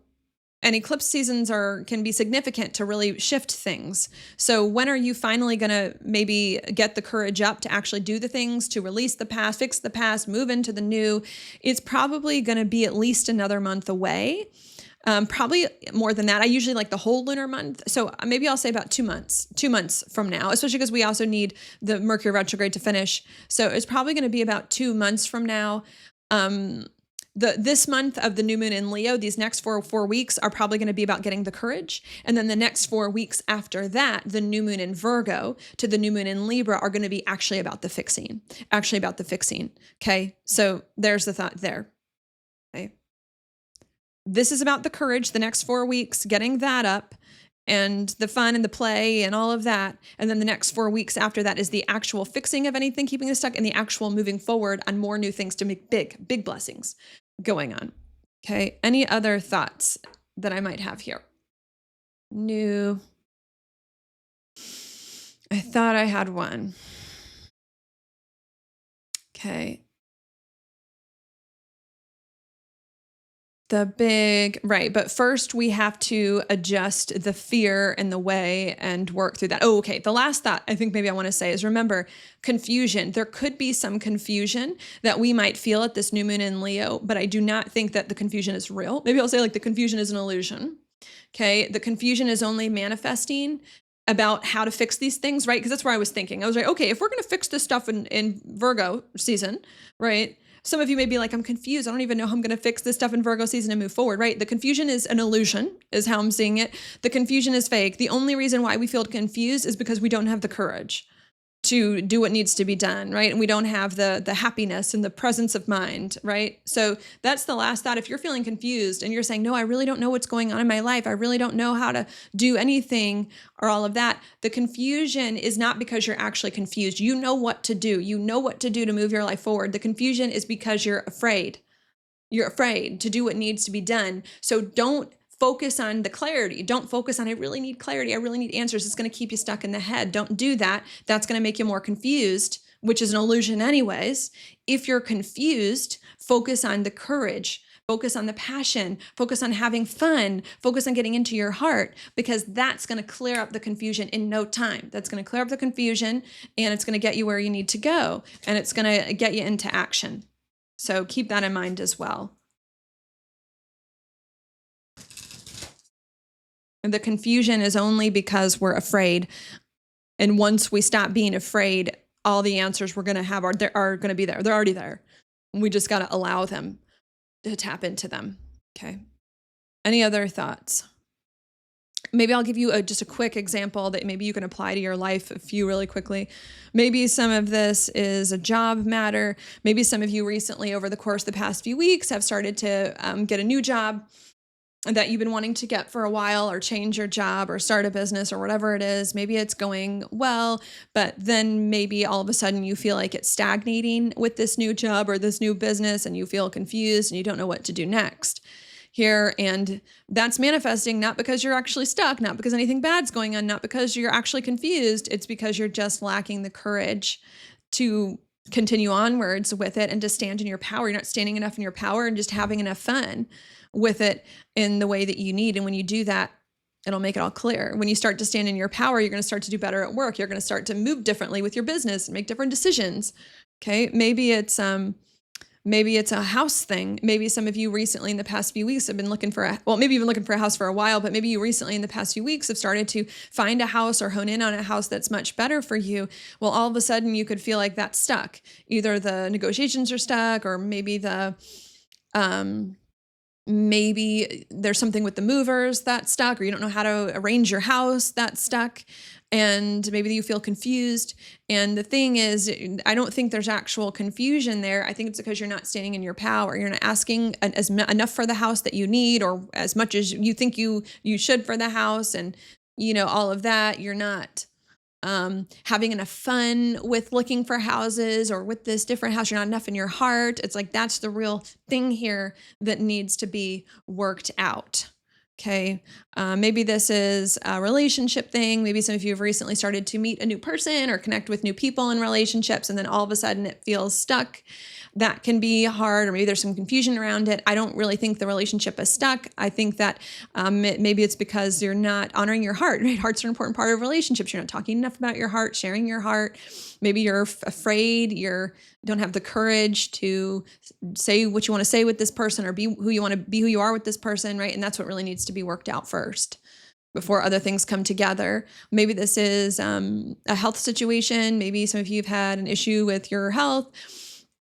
and eclipse seasons can be significant to really shift things. So when are you finally going to maybe get the courage up to actually do the things, to release the past, fix the past, move into the new? It's probably going to be at least another month away. Probably more than that. I usually like the whole lunar month. So maybe I'll say about 2 months from now, especially because we also need the Mercury retrograde to finish. So it's probably going to be about 2 months from now. This month of the new moon in Leo, these next four weeks are probably going to be about getting the courage. And then the next 4 weeks after that, the new moon in Virgo to the new moon in Libra are going to be actually about the fixing. Okay. So there's the thought there. Okay. This is about the courage, the next 4 weeks, getting that up, and the fun and the play and all of that. And then the next 4 weeks after that is the actual fixing of anything keeping us stuck, and the actual moving forward on more new things to make big blessings going on. Okay. Any other thoughts that I might have here? New. I thought I had one. Okay. Right. But first we have to adjust the fear and the way and work through that. Oh, okay. The last thought I think maybe I want to say is, remember, confusion. There could be some confusion that we might feel at this new moon in Leo, but I do not think that the confusion is real. Maybe I'll say like the confusion is an illusion. Okay. The confusion is only manifesting about how to fix these things, right? Because that's where I was thinking. I was like, okay, if we're going to fix this stuff in Virgo season, right? Some of you may be like, I'm confused. I don't even know how I'm going to fix this stuff in Virgo season and move forward, right? The confusion is an illusion, is how I'm seeing it. The confusion is fake. The only reason why we feel confused is because we don't have the courage to do what needs to be done, right? And we don't have the happiness and the presence of mind, right? So that's the last thought. If you're feeling confused and you're saying, no, I really don't know what's going on in my life, I really don't know how to do anything or all of that, the confusion is not because you're actually confused. You know what to do. You know what to do to move your life forward. The confusion is because you're afraid. You're afraid to do what needs to be done. So don't focus on the clarity. Don't focus on, I really need clarity. I really need answers. It's going to keep you stuck in the head. Don't do that. That's going to make you more confused, which is an illusion anyways. If you're confused, focus on the courage. Focus on the passion, focus on having fun, focus on getting into your heart, because that's going to clear up the confusion in no time. That's going to clear up the confusion, and it's going to get you where you need to go, and it's going to get you into action. So keep that in mind as well. The confusion is only because we're afraid. And once we stop being afraid, all the answers we're going to have are going to be there. They're already there. We just got to allow them to tap into them. Okay. Any other thoughts? Maybe I'll give you just a quick example that maybe you can apply to your life, a few really quickly. Maybe some of this is a job matter. Maybe some of you recently, over the course of the past few weeks, have started to get a new job that you've been wanting to get for a while, or change your job or start a business or whatever it is. Maybe it's going well, but then maybe all of a sudden you feel like it's stagnating with this new job or this new business, and you feel confused and you don't know what to do next here. And that's manifesting not because you're actually stuck, not because anything bad's going on, not because you're actually confused. It's because you're just lacking the courage to continue onwards with it and to stand in your power. You're not standing enough in your power and just having enough fun with it in the way that you need. And when you do that, it'll make it all clear. When you start to stand in your power, you're going to start to do better at work. You're going to start to move differently with your business and make different decisions. Okay. Maybe it's a house thing. Maybe some of you recently in the past few weeks have been looking for maybe you've been looking for a house for a while, but maybe you recently in the past few weeks have started to find a house or hone in on a house that's much better for you. Well, all of a sudden you could feel like that's stuck. Either the negotiations are stuck, or maybe maybe there's something with the movers that's stuck, or you don't know how to arrange your house that's stuck, and maybe you feel confused. And the thing is, I don't think there's actual confusion there. I think it's because you're not standing in your power. You're not asking enough for the house that you need, or as much as you think you should for the house, and all of that. You're not having enough fun with looking for houses or with this different house. You're not enough in your heart. It's like, that's the real thing here that needs to be worked out. Okay. Maybe this is a relationship thing. Maybe some of you have recently started to meet a new person or connect with new people in relationships, and then all of a sudden it feels stuck. That can be hard, or maybe there's some confusion around it. I don't really think the relationship is stuck. I think that maybe it's because you're not honoring your heart, right? Heart's an important part of relationships. You're not talking enough about your heart, sharing your heart. Maybe you're afraid, don't have the courage to say what you want to say with this person, or be who you want to be, who you are with this person, right? And that's what really needs to be worked out first before other things come together. Maybe this is a health situation. Maybe some of you have had an issue with your health.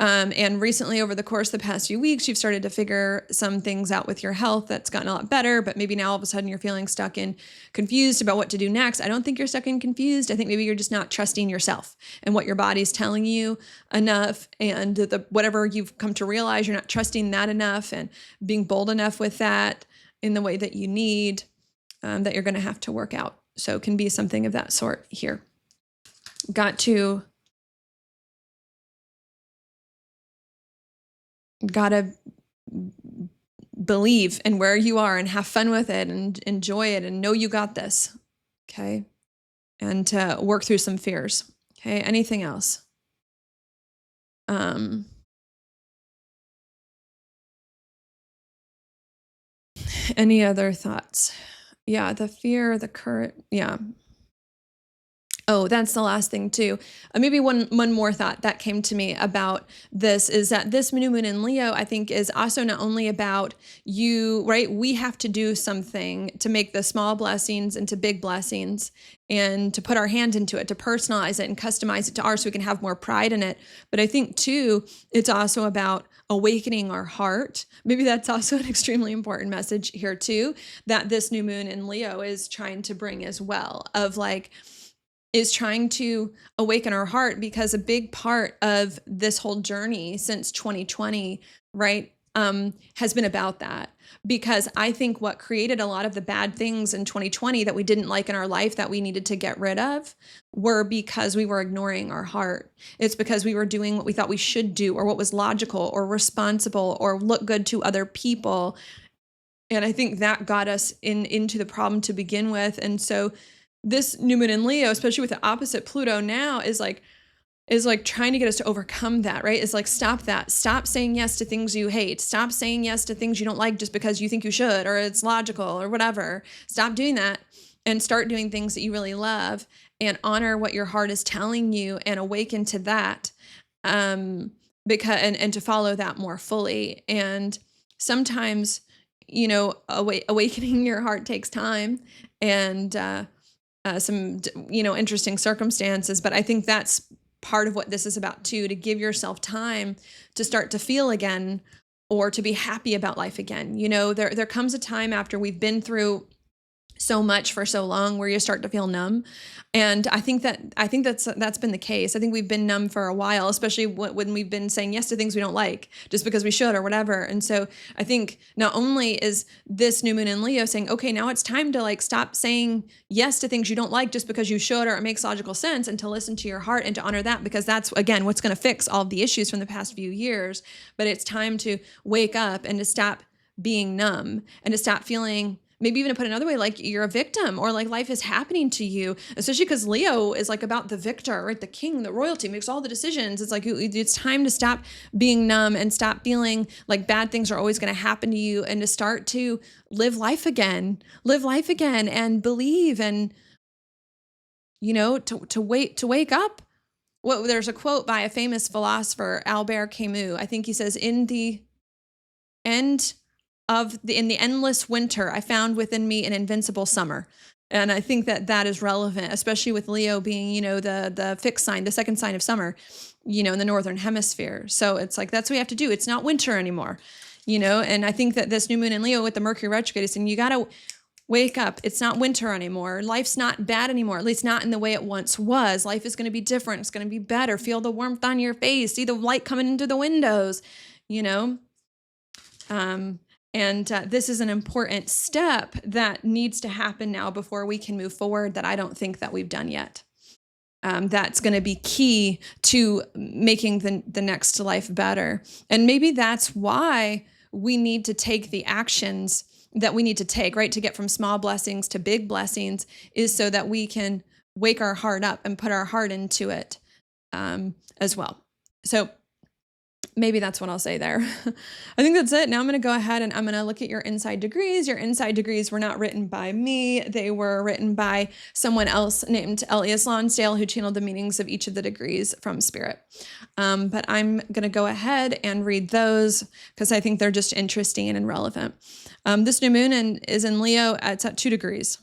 And recently, over the course of the past few weeks, you've started to figure some things out with your health that's gotten a lot better, but maybe now all of a sudden you're feeling stuck and confused about what to do next. I don't think you're stuck and confused. I think maybe you're just not trusting yourself and what your body's telling you enough, and whatever you've come to realize, you're not trusting that enough and being bold enough with that in the way that you need, that you're going to have to work out. So it can be something of that sort here. Gotta believe in where you are and have fun with it and enjoy it and know you got this. Okay. And to work through some fears. Okay. Anything else? Any other thoughts? Yeah. The fear, the current. Yeah. Oh, that's the last thing too. Maybe one more thought that came to me about this is that this new moon in Leo, I think, is also not only about you, right? We have to do something to make the small blessings into big blessings, and to put our hand into it, to personalize it and customize it to ours so we can have more pride in it. But I think too, it's also about awakening our heart. Maybe that's also an extremely important message here too, that this new moon in Leo is trying to bring as well, is trying to awaken our heart, because a big part of this whole journey since 2020, right, has been about that. Because I think what created a lot of the bad things in 2020 that we didn't like in our life, that we needed to get rid of, were because we were ignoring our heart. It's because we were doing what we thought we should do, or what was logical or responsible or look good to other people. And I think that got us into the problem to begin with. And so this new moon in Leo, especially with the opposite Pluto now, is like, is like trying to get us to overcome that, right? It's like, stop that. Stop saying yes to things you hate. Stop saying yes to things you don't like just because you think you should, or it's logical or whatever. Stop doing that and start doing things that you really love and honor what your heart is telling you and awaken to that. Because, and to follow that more fully. And sometimes, awakening your heart takes time and, some, interesting circumstances, but I think that's part of what this is about too, to give yourself time to start to feel again or to be happy about life again. There comes a time after we've been through so much for so long where you start to feel numb. And I think that's been the case. I think we've been numb for a while, especially when we've been saying yes to things we don't like just because we should or whatever. And so I think not only is this new moon in Leo saying, okay, now it's time to like stop saying yes to things you don't like just because you should or it makes logical sense, and to listen to your heart and to honor that, because that's, again, what's going to fix all of the issues from the past few years. But it's time to wake up and to stop being numb and to stop feeling, maybe even to put another way, like you're a victim or like life is happening to you, especially because Leo is like about the victor, right? The king, the royalty, makes all the decisions. It's like, it's time to stop being numb and stop feeling like bad things are always going to happen to you, and to start to live life again and believe, and, to wake up. Well, there's a quote by a famous philosopher, Albert Camus. I think he says, in the endless winter, I found within me an invincible summer. And I think that is relevant, especially with Leo being, the fixed sign, the second sign of summer, in the Northern Hemisphere. So it's like, that's what we have to do. It's not winter anymore, and I think that this new moon in Leo with the Mercury retrograde is saying, you got to wake up. It's not winter anymore. Life's not bad anymore, at least not in the way it once was. Life is going to be different. It's going to be better. Feel the warmth on your face, see the light coming into the windows, And this is an important step that needs to happen now before we can move forward, that I don't think that we've done yet. That's going to be key to making the next life better. And maybe that's why we need to take the actions that we need to take, right? To get from small blessings to big blessings, is so that we can wake our heart up and put our heart into it as well. So maybe that's what I'll say there. I think that's it. Now I'm going to go ahead and I'm going to look at your inside degrees. Your inside degrees were not written by me. They were written by someone else named Elias Lonsdale, who channeled the meanings of each of the degrees from Spirit. But I'm going to go ahead and read those because I think they're just interesting and relevant. This new moon is in Leo. It's at 2 degrees.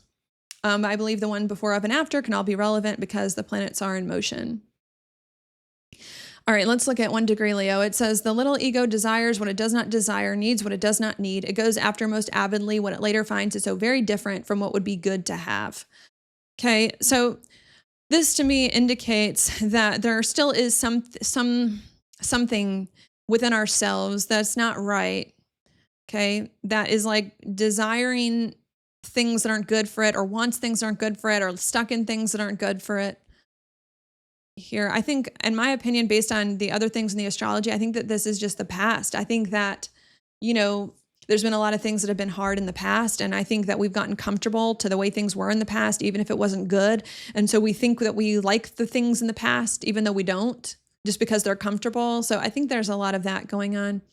I believe the one before, of, and after can all be relevant because the planets are in motion. All right, let's look at 1 degree Leo. It says, the little ego desires what it does not desire, needs what it does not need. It goes after most avidly what it later finds is so very different from what would be good to have. Okay, so this to me indicates that there still is something within ourselves that's not right. Okay, that is like desiring things that aren't good for it, or wants things that aren't good for it, or stuck in things that aren't good for it. Here, I think, in my opinion, based on the other things in the astrology, I think that this is just the past. I think that, there's been a lot of things that have been hard in the past. And I think that we've gotten comfortable to the way things were in the past, even if it wasn't good. And so we think that we like the things in the past, even though we don't, just because they're comfortable. So I think there's a lot of that going on.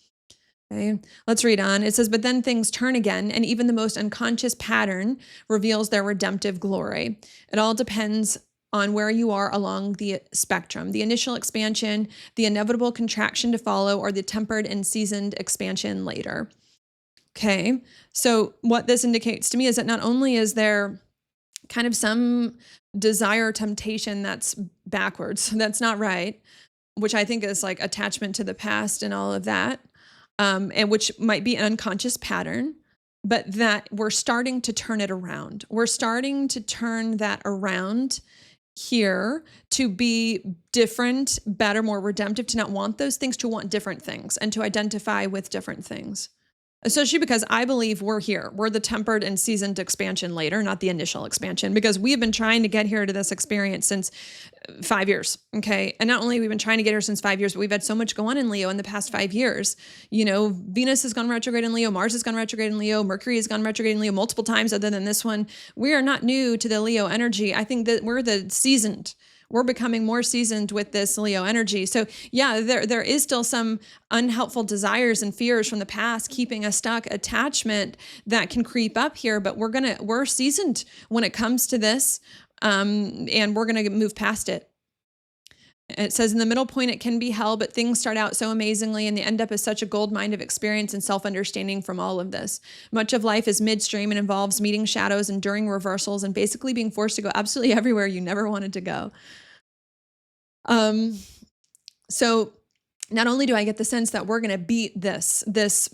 Okay, let's read on. It says, but then things turn again, and even the most unconscious pattern reveals their redemptive glory. It all depends on where you are along the spectrum, the initial expansion, the inevitable contraction to follow, or the tempered and seasoned expansion later. Okay, so what this indicates to me is that not only is there kind of some desire or temptation that's backwards, that's not right, which I think is like attachment to the past and all of that, and which might be an unconscious pattern, but that we're starting to turn it around. We're starting to turn that around here to be different, better, more redemptive, to not want those things, to want different things, and to identify with different things. Especially because I believe we're here. We're the tempered and seasoned expansion later, not the initial expansion, because we have been trying to get here to this experience since 5 years. Okay. And not only have we been trying to get here since 5 years, but we've had so much go on in Leo in the past 5 years. Venus has gone retrograde in Leo, Mars has gone retrograde in Leo, Mercury has gone retrograde in Leo multiple times other than this one. We are not new to the Leo energy. I think that we're the seasoned. we're becoming more seasoned with this Leo energy. So yeah, there is still some unhelpful desires and fears from the past keeping us stuck, attachment that can creep up here, but we're seasoned when it comes to this, and we're gonna move past it. It says in the middle point, it can be hell, but things start out so amazingly and they end up as such a gold mine of experience and self-understanding from all of this. Much of life is midstream and involves meeting shadows, enduring reversals, and basically being forced to go absolutely everywhere you never wanted to go. So not only do I get the sense that we're going to beat this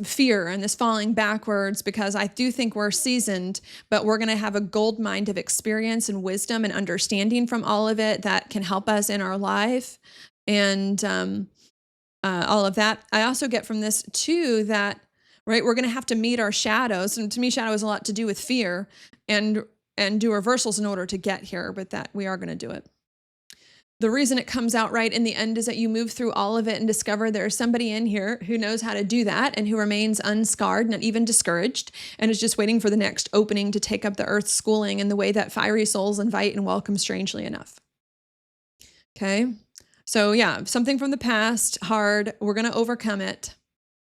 fear and this falling backwards, because I do think we're seasoned, but we're going to have a gold mine of experience and wisdom and understanding from all of it that can help us in our life, and all of that. I also get from this too that, right, we're going to have to meet our shadows, and to me, shadow has a lot to do with fear, and do reversals in order to get here, but that we are going to do it. The reason it comes out right in the end is that you move through all of it and discover there's somebody in here who knows how to do that and who remains unscarred, not even discouraged, and is just waiting for the next opening to take up the earth's schooling in the way that fiery souls invite and welcome, strangely enough. Okay. So yeah, something from the past, hard. We're going to overcome it.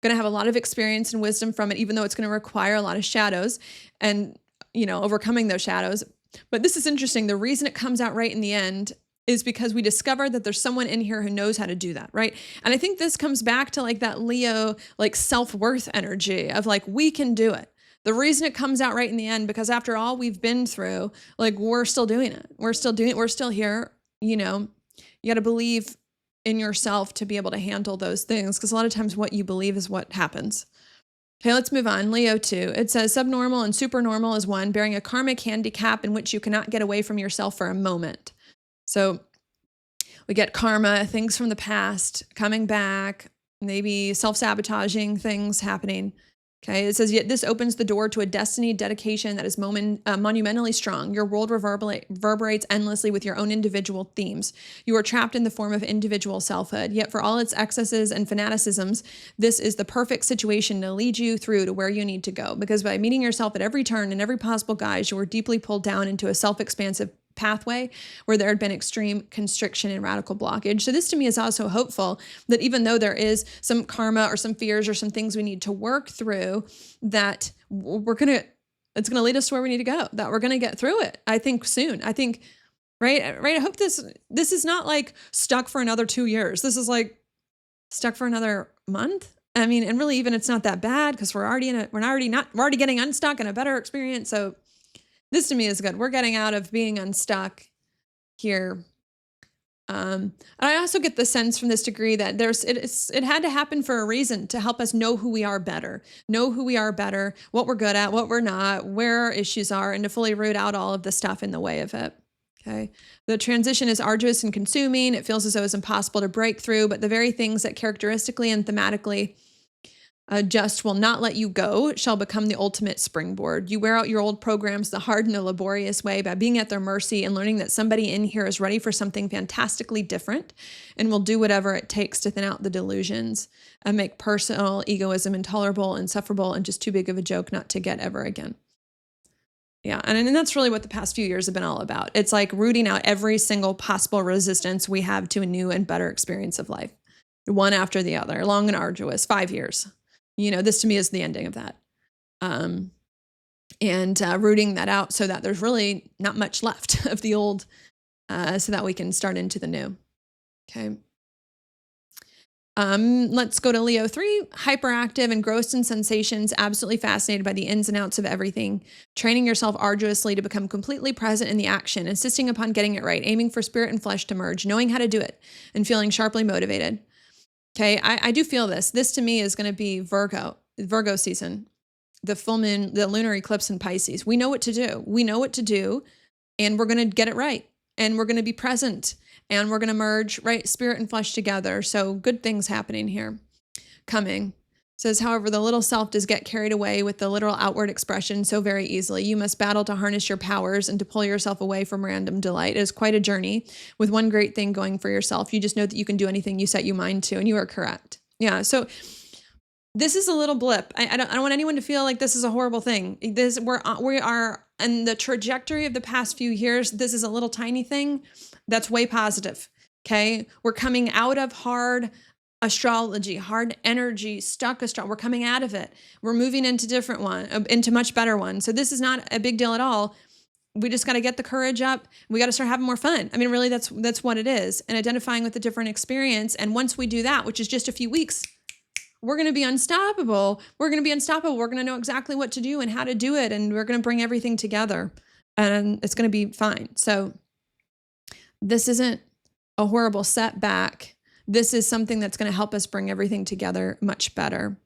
Going to have a lot of experience and wisdom from it, even though it's going to require a lot of shadows and, overcoming those shadows. But this is interesting. The reason it comes out right in the end is because we discover that there's someone in here who knows how to do that, right? And I think this comes back to like that Leo, like self-worth energy of like, we can do it. The reason it comes out right in the end, because after all we've been through, like we're still doing it. We're still here. You got to believe in yourself to be able to handle those things, because a lot of times what you believe is what happens. Okay, let's move on. Leo 2. It says subnormal and supernormal is one, bearing a karmic handicap in which you cannot get away from yourself for a moment. So we get karma, things from the past coming back, maybe self-sabotaging things happening. Okay, it says, yet this opens the door to a destiny dedication that is monumentally strong. Your world reverberates endlessly with your own individual themes. You are trapped in the form of individual selfhood, yet for all its excesses and fanaticisms, this is the perfect situation to lead you through to where you need to go. Because by meeting yourself at every turn and every possible guise, you are deeply pulled down into a self-expansive pathway where there had been extreme constriction and radical blockage. So this to me is also hopeful that even though there is some karma or some fears or some things we need to work through, that it's going to lead us to where we need to go, that we're going to get through it. I think soon. I think, right. I hope this is not like stuck for another 2 years. This is like stuck for another month. I mean, and really even it's not that bad because we're already getting unstuck in a better experience. So this to me is good. We're getting out of being unstuck here. And I also get the sense from this degree that it had to happen for a reason to help us know who we are better, what we're good at, what we're not, where our issues are, and to fully root out all of the stuff in the way of it. Okay. The transition is arduous and consuming. It feels as though it's impossible to break through, but the very things that characteristically and thematically just will not let you go shall become the ultimate springboard. You wear out your old programs the hard and the laborious way by being at their mercy and learning that somebody in here is ready for something fantastically different and will do whatever it takes to thin out the delusions and make personal egoism intolerable, insufferable, and just too big of a joke not to get ever again. Yeah, and that's really what the past few years have been all about. It's like rooting out every single possible resistance we have to a new and better experience of life, one after the other, long and arduous, 5 years. This to me is the ending of that. And rooting that out so that there's really not much left of the old, so that we can start into the new. Okay. Let's go to Leo 3, hyperactive, engrossed in sensations, absolutely fascinated by the ins and outs of everything, training yourself arduously to become completely present in the action, insisting upon getting it right, aiming for spirit and flesh to merge, knowing how to do it, and feeling sharply motivated. Okay, I do feel this. This to me is going to be Virgo season, the full moon, the lunar eclipse in Pisces. We know what to do. And we're going to get it right. And we're going to be present. And we're going to merge, right, spirit and flesh together. So good things happening here, coming. It says, however, the little self does get carried away with the literal outward expression so very easily. You must battle to harness your powers and to pull yourself away from random delight. It is quite a journey with one great thing going for yourself. You just know that you can do anything you set your mind to, and you are correct. Yeah. So this is a little blip. I don't want anyone to feel like this is a horrible thing. We are in the trajectory of the past few years. This is a little tiny thing, That's way positive. Okay. We're coming out of hard astrology, hard energy, stuck astrology. We're coming out of it. We're moving into different one, into much better one. So this is not a big deal at all. We just got to get the courage up. We got to start having more fun. I mean, really, that's what it is. And identifying with the different experience. And once we do that, which is just a few weeks, we're going to be unstoppable. We're going to be unstoppable. We're going to know exactly what to do and how to do it. And we're going to bring everything together and it's going to be fine. So this isn't a horrible setback. This is something that's going to help us bring everything together much better.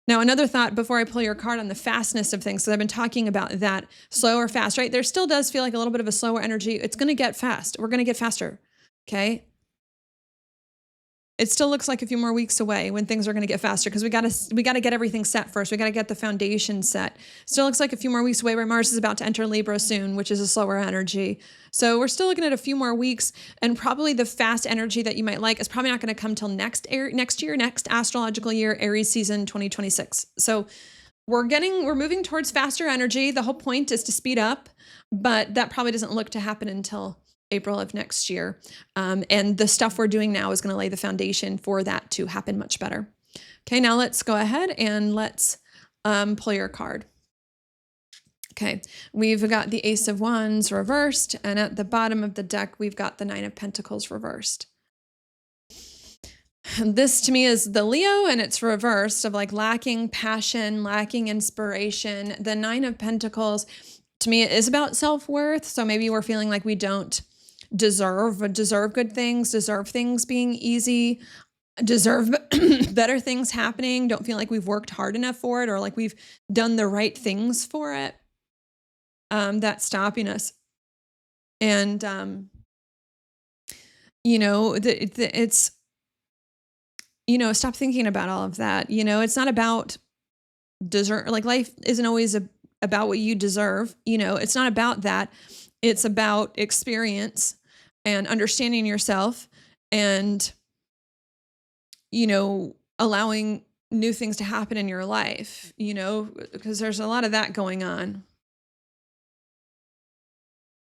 Now, another thought before I pull your card on the fastness of things, because I've been talking about that slow or fast, right? There still does feel like a little bit of a slower energy. It's going to get fast. We're going to get faster. Okay. It still looks like a few more weeks away when things are going to get faster because we got to get everything set first. We got to get the foundation set. Still looks like a few more weeks away where Mars is about to enter Libra soon, which is a slower energy. So we're still looking at a few more weeks, and probably the fast energy that you might like is probably not going to come till next astrological year, Aries season 2026. So we're moving towards faster energy. The whole point is to speed up, but that probably doesn't look to happen until April of next year. And the stuff we're doing now is going to lay the foundation for that to happen much better. Okay, now let's go ahead and let's pull your card. Okay, we've got the Ace of Wands reversed, and at the bottom of the deck, we've got the Nine of Pentacles reversed. This to me is the Leo, and it's reversed of like lacking passion, lacking inspiration. The Nine of Pentacles to me is about self-worth. So maybe we're feeling like we don't deserve good things, deserve things being easy, deserve better things happening, don't feel like we've worked hard enough for it or like we've done the right things for it. That's stopping us. And, it's, stop thinking about all of that. It's not about deserve. Like life isn't always about what you deserve. It's not about that. It's about experience and understanding yourself and, allowing new things to happen in your life, because there's a lot of that going on.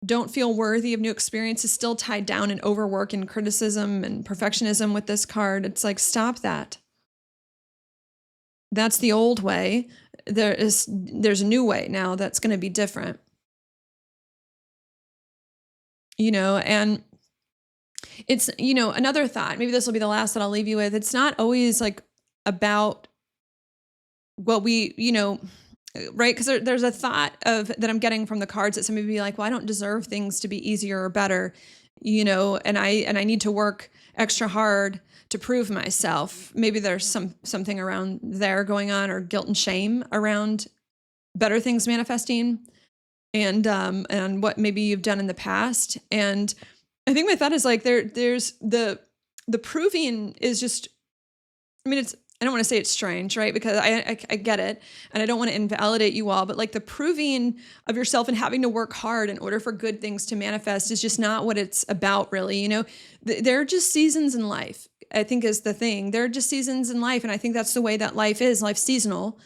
Don't feel worthy of new experiences, still tied down in overwork and criticism and perfectionism with this card. It's like, stop that. That's the old way. There's a new way now that's going to be different. And it's, another thought, maybe this will be the last that I'll leave you with. It's not always like about what we, right? Because there's a thought that I'm getting from the cards that somebody be like, well, I don't deserve things to be easier or better, and I need to work extra hard to prove myself. Maybe there's something around there going on, or guilt and shame around better things manifesting and what maybe you've done in the past. And I think my thought is like, there's the proving is just, I don't want to say it's strange, right? Because I get it. And I don't want to invalidate you all, but like the proving of yourself and having to work hard in order for good things to manifest is just not what it's about, really. There are just seasons in life, I think, is the thing. There are just seasons in life. And I think that's the way that life is. Life's seasonal.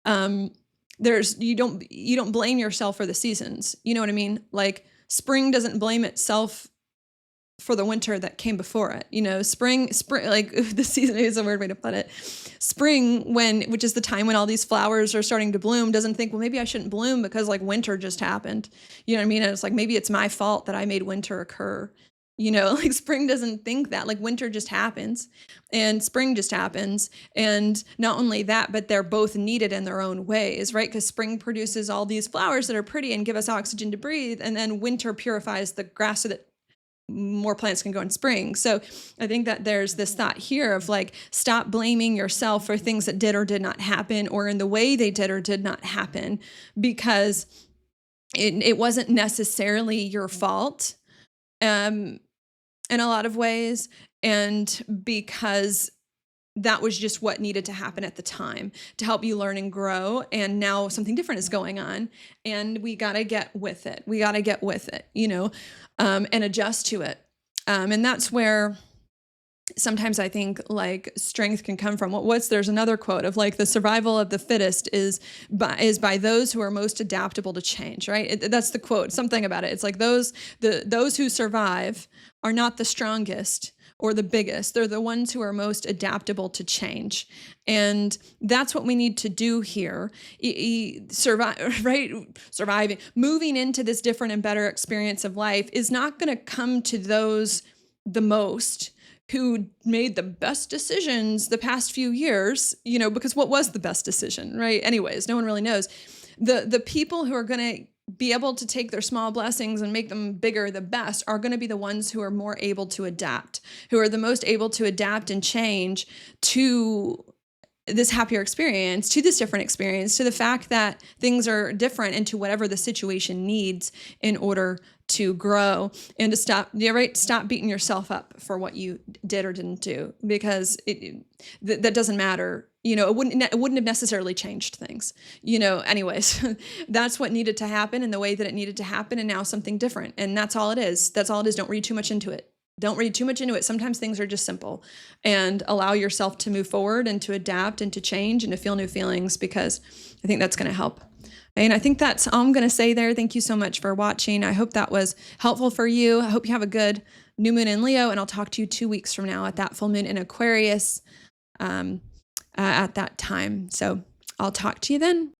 You don't blame yourself for the seasons. You know what I mean? Like spring doesn't blame itself for the winter that came before it. Spring, like the season is a weird way to put it. Spring, which is the time when all these flowers are starting to bloom, doesn't think, well, maybe I shouldn't bloom because like winter just happened. You know what I mean? And it's like, maybe it's my fault that I made winter occur. Like spring doesn't think that. Like winter just happens and spring just happens. And not only that, but they're both needed in their own ways, right? Because spring produces all these flowers that are pretty and give us oxygen to breathe. And then winter purifies the grass so that more plants can go in spring. So I think that there's this thought here of like, stop blaming yourself for things that did or did not happen, or in the way they did or did not happen, because it wasn't necessarily your fault in a lot of ways. And because that was just what needed to happen at the time to help you learn and grow. And now something different is going on, and we got to get with it. And adjust to it. And that's where sometimes I think like strength can come from what's there's another quote of like the survival of the fittest is by those who are most adaptable to change, right? That's the quote, something about it. It's like those who survive are not the strongest or the biggest. They're the ones who are most adaptable to change. And that's what we need to do here. Survive, right? Surviving, moving into this different and better experience of life is not going to come to those the most who made the best decisions the past few years, because what was the best decision, right? Anyways, no one really knows. The people who are going to be able to take their small blessings and make them bigger, the best, are going to be the ones who are more able to adapt, who are the most able to adapt and change to this happier experience, to this different experience, to the fact that things are different, and to whatever the situation needs in order to grow, and to stop beating yourself up for what you did or didn't do, because that doesn't matter. It wouldn't have necessarily changed things. Anyways, that's what needed to happen in the way that it needed to happen, and now something different, and that's all it is. That's all it is. Don't read too much into it. Don't read too much into it. Sometimes things are just simple, and allow yourself to move forward and to adapt and to change and to feel new feelings, because I think that's going to help. And I think that's all I'm going to say there. Thank you so much for watching. I hope that was helpful for you. I hope you have a good new moon in Leo, and I'll talk to you 2 weeks from now at that full moon in Aquarius at that time. So I'll talk to you then.